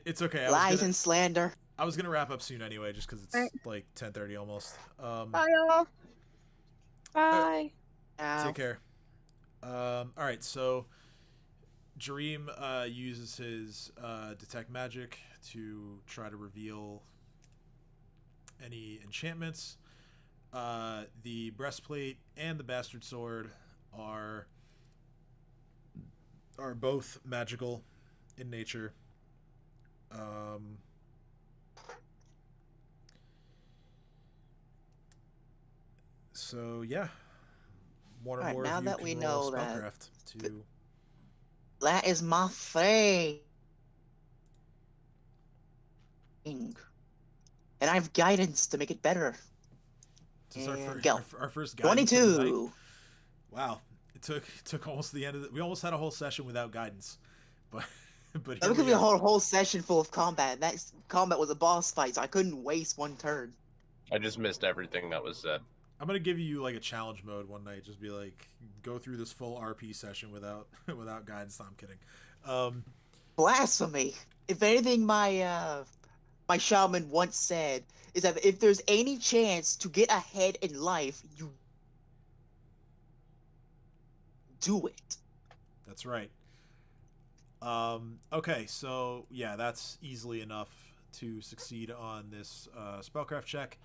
It's okay. Lies and slander. I was gonna wrap up soon anyway, just because it's Right. like 10:30 almost. Bye, y'all. Bye. Now, Take care. All right, so Dream uses his detect magic to try to reveal any enchantments. The breastplate and the bastard sword are both magical in nature. So yeah, one or Alright, more now of you that can we roll know that spellcraft to. that is my thing. And I have guidance to make it better. This is our And first, go. our first guidance of the night. 22. Wow, it took almost the end of we almost had a whole session without guidance, but That here could be we a are. whole session full of combat. And that combat was a boss fight, so I couldn't waste one turn. I just missed everything that was said. I'm gonna give you like a challenge mode one night. Just be like, go through this full RP session without without guidance. No, I'm kidding. Blasphemy. If anything, my shaman once said is that if there's any chance to get ahead in life, you do it. That's right. Okay, so yeah, that's easily enough to succeed on this spellcraft check.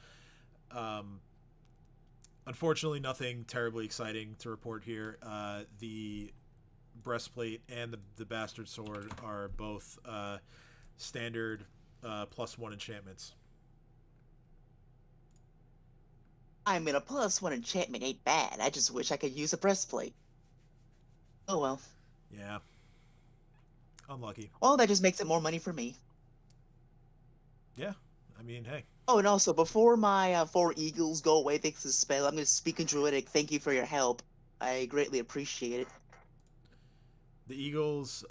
Unfortunately, nothing terribly exciting to report here. The breastplate and the bastard sword are both standard +1 enchantments. I mean, a +1 enchantment ain't bad. I just wish I could use a breastplate. Oh well. Yeah. Unlucky. Well, that just makes it more money for me. Yeah. I mean, hey. Oh, and also, before my 4 eagles go away thanks to the spell, I'm going to speak in Druidic. Thank you for your help. I greatly appreciate it. The Eagles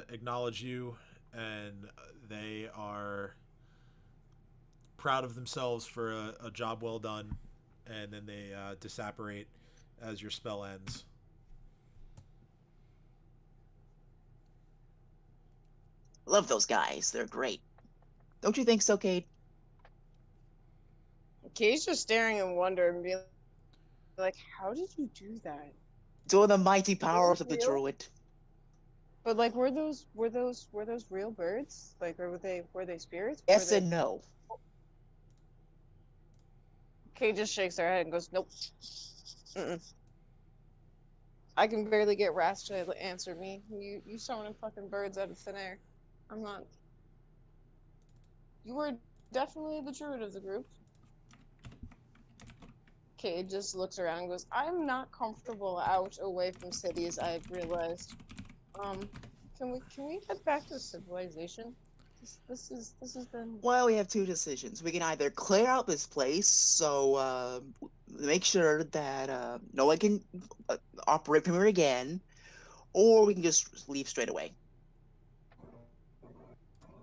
acknowledge you, and they are proud of themselves for a job well done, and then they disapparate as your spell ends. Love those guys. They're great. Don't you think so, Cade? Kay's just staring in wonder and being like, how did you do that? During the mighty powers of the real? Druid. But like, were those real birds? Like, or were they spirits? Yes were they... and no. Kay just shakes her head and goes, nope. Mm-mm. I can barely get Rast to answer me. You summoning fucking birds out of thin air. I'm not. You were definitely the druid of the group. Kay just looks around and goes, I'm not comfortable out away from cities, I've realized. Can we head back to civilization? This has been... Well, we have 2 decisions. We can either clear out this place, so make sure that no one can operate from here again, or we can just leave straight away.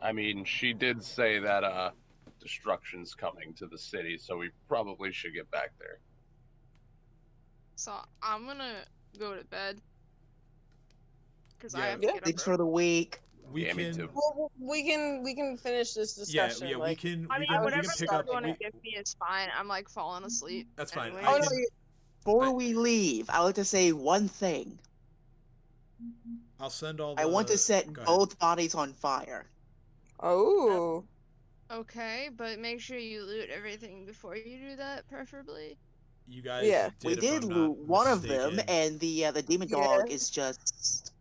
I mean, she did say that destruction's coming to the city, so we probably should get back there. So I'm gonna go to bed. Because I Yeah. have to Yeah. get up Thanks early. for the week. We Yeah, me can. too. Well, we can finish this discussion. Yeah. We like, can. I We mean, can whatever pick you up. want to give me is fine. I'm like falling asleep. That's fine. Anyway. I Oh, no, can. Before we leave, I would like to say one thing. I'll send all the. I want to set Go ahead. both bodies on fire. Oh. Okay, but make sure you loot everything before you do that, preferably. You guys Yeah. did. We if did I'm loot not one of them, mistaken. and the demon dog is just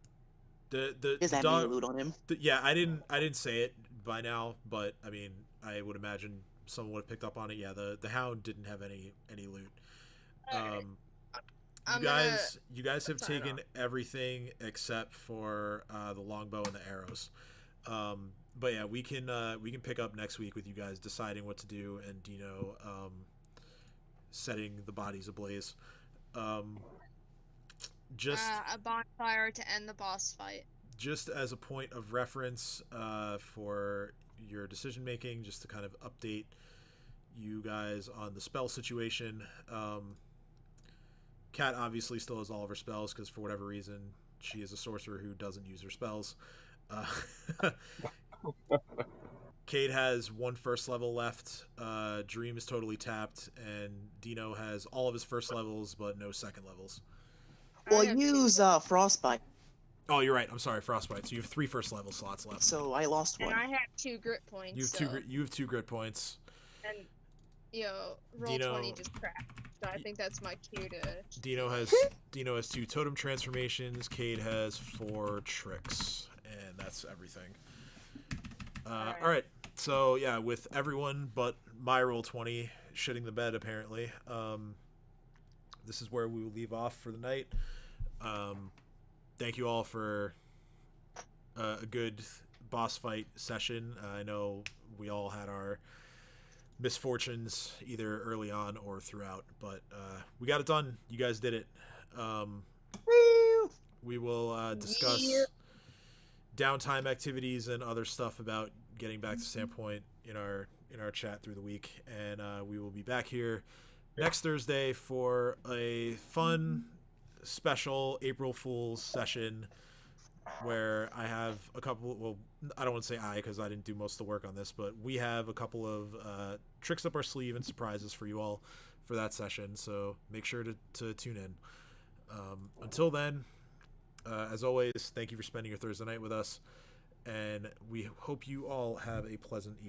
The doesn't have dog. any loot on him. Yeah, I didn't say it by now, but I mean, I would imagine someone would have picked up on it. Yeah, the hound didn't have any loot. Alright. You guys have sign taken everything except for the longbow and the arrows. But yeah, we can pick up next week with you guys deciding what to do and Dino setting the bodies ablaze. Just a bonfire to end the boss fight. just as a point of reference for your decision making, just to kind of update you guys on the spell situation. Kat obviously still has all of her spells because for whatever reason she is a sorcerer who doesn't use her spells. Cade has one first level left. Dream is totally tapped, and Dino has all of his first levels but no second levels. Well, use frostbite. Oh, you're right. I'm sorry, frostbite. So you have 3 first level slots left. So I lost one. And I have 2 grit points. You have 2 grit points. And roll Dino, 20 just cracked. So I think that's my cue to. Dino has 2 totem transformations. Cade has 4 tricks, and that's everything. All right. So yeah, with everyone but my roll 20 shitting the bed apparently. This is where we will leave off for the night. Thank you all for a good boss fight session. I know we all had our misfortunes either early on or throughout, but we got it done. You guys did it. We will discuss downtime activities and other stuff about getting back to Sandpoint in our chat through the week, and we will be back here next Thursday for a fun special April Fool's session where I have a couple, well, I don't want to say I because I didn't do most of the work on this, but we have a couple of tricks up our sleeve and surprises for you all for that session, so make sure to tune in. Until then, as always, thank you for spending your Thursday night with us, and we hope you all have a pleasant evening.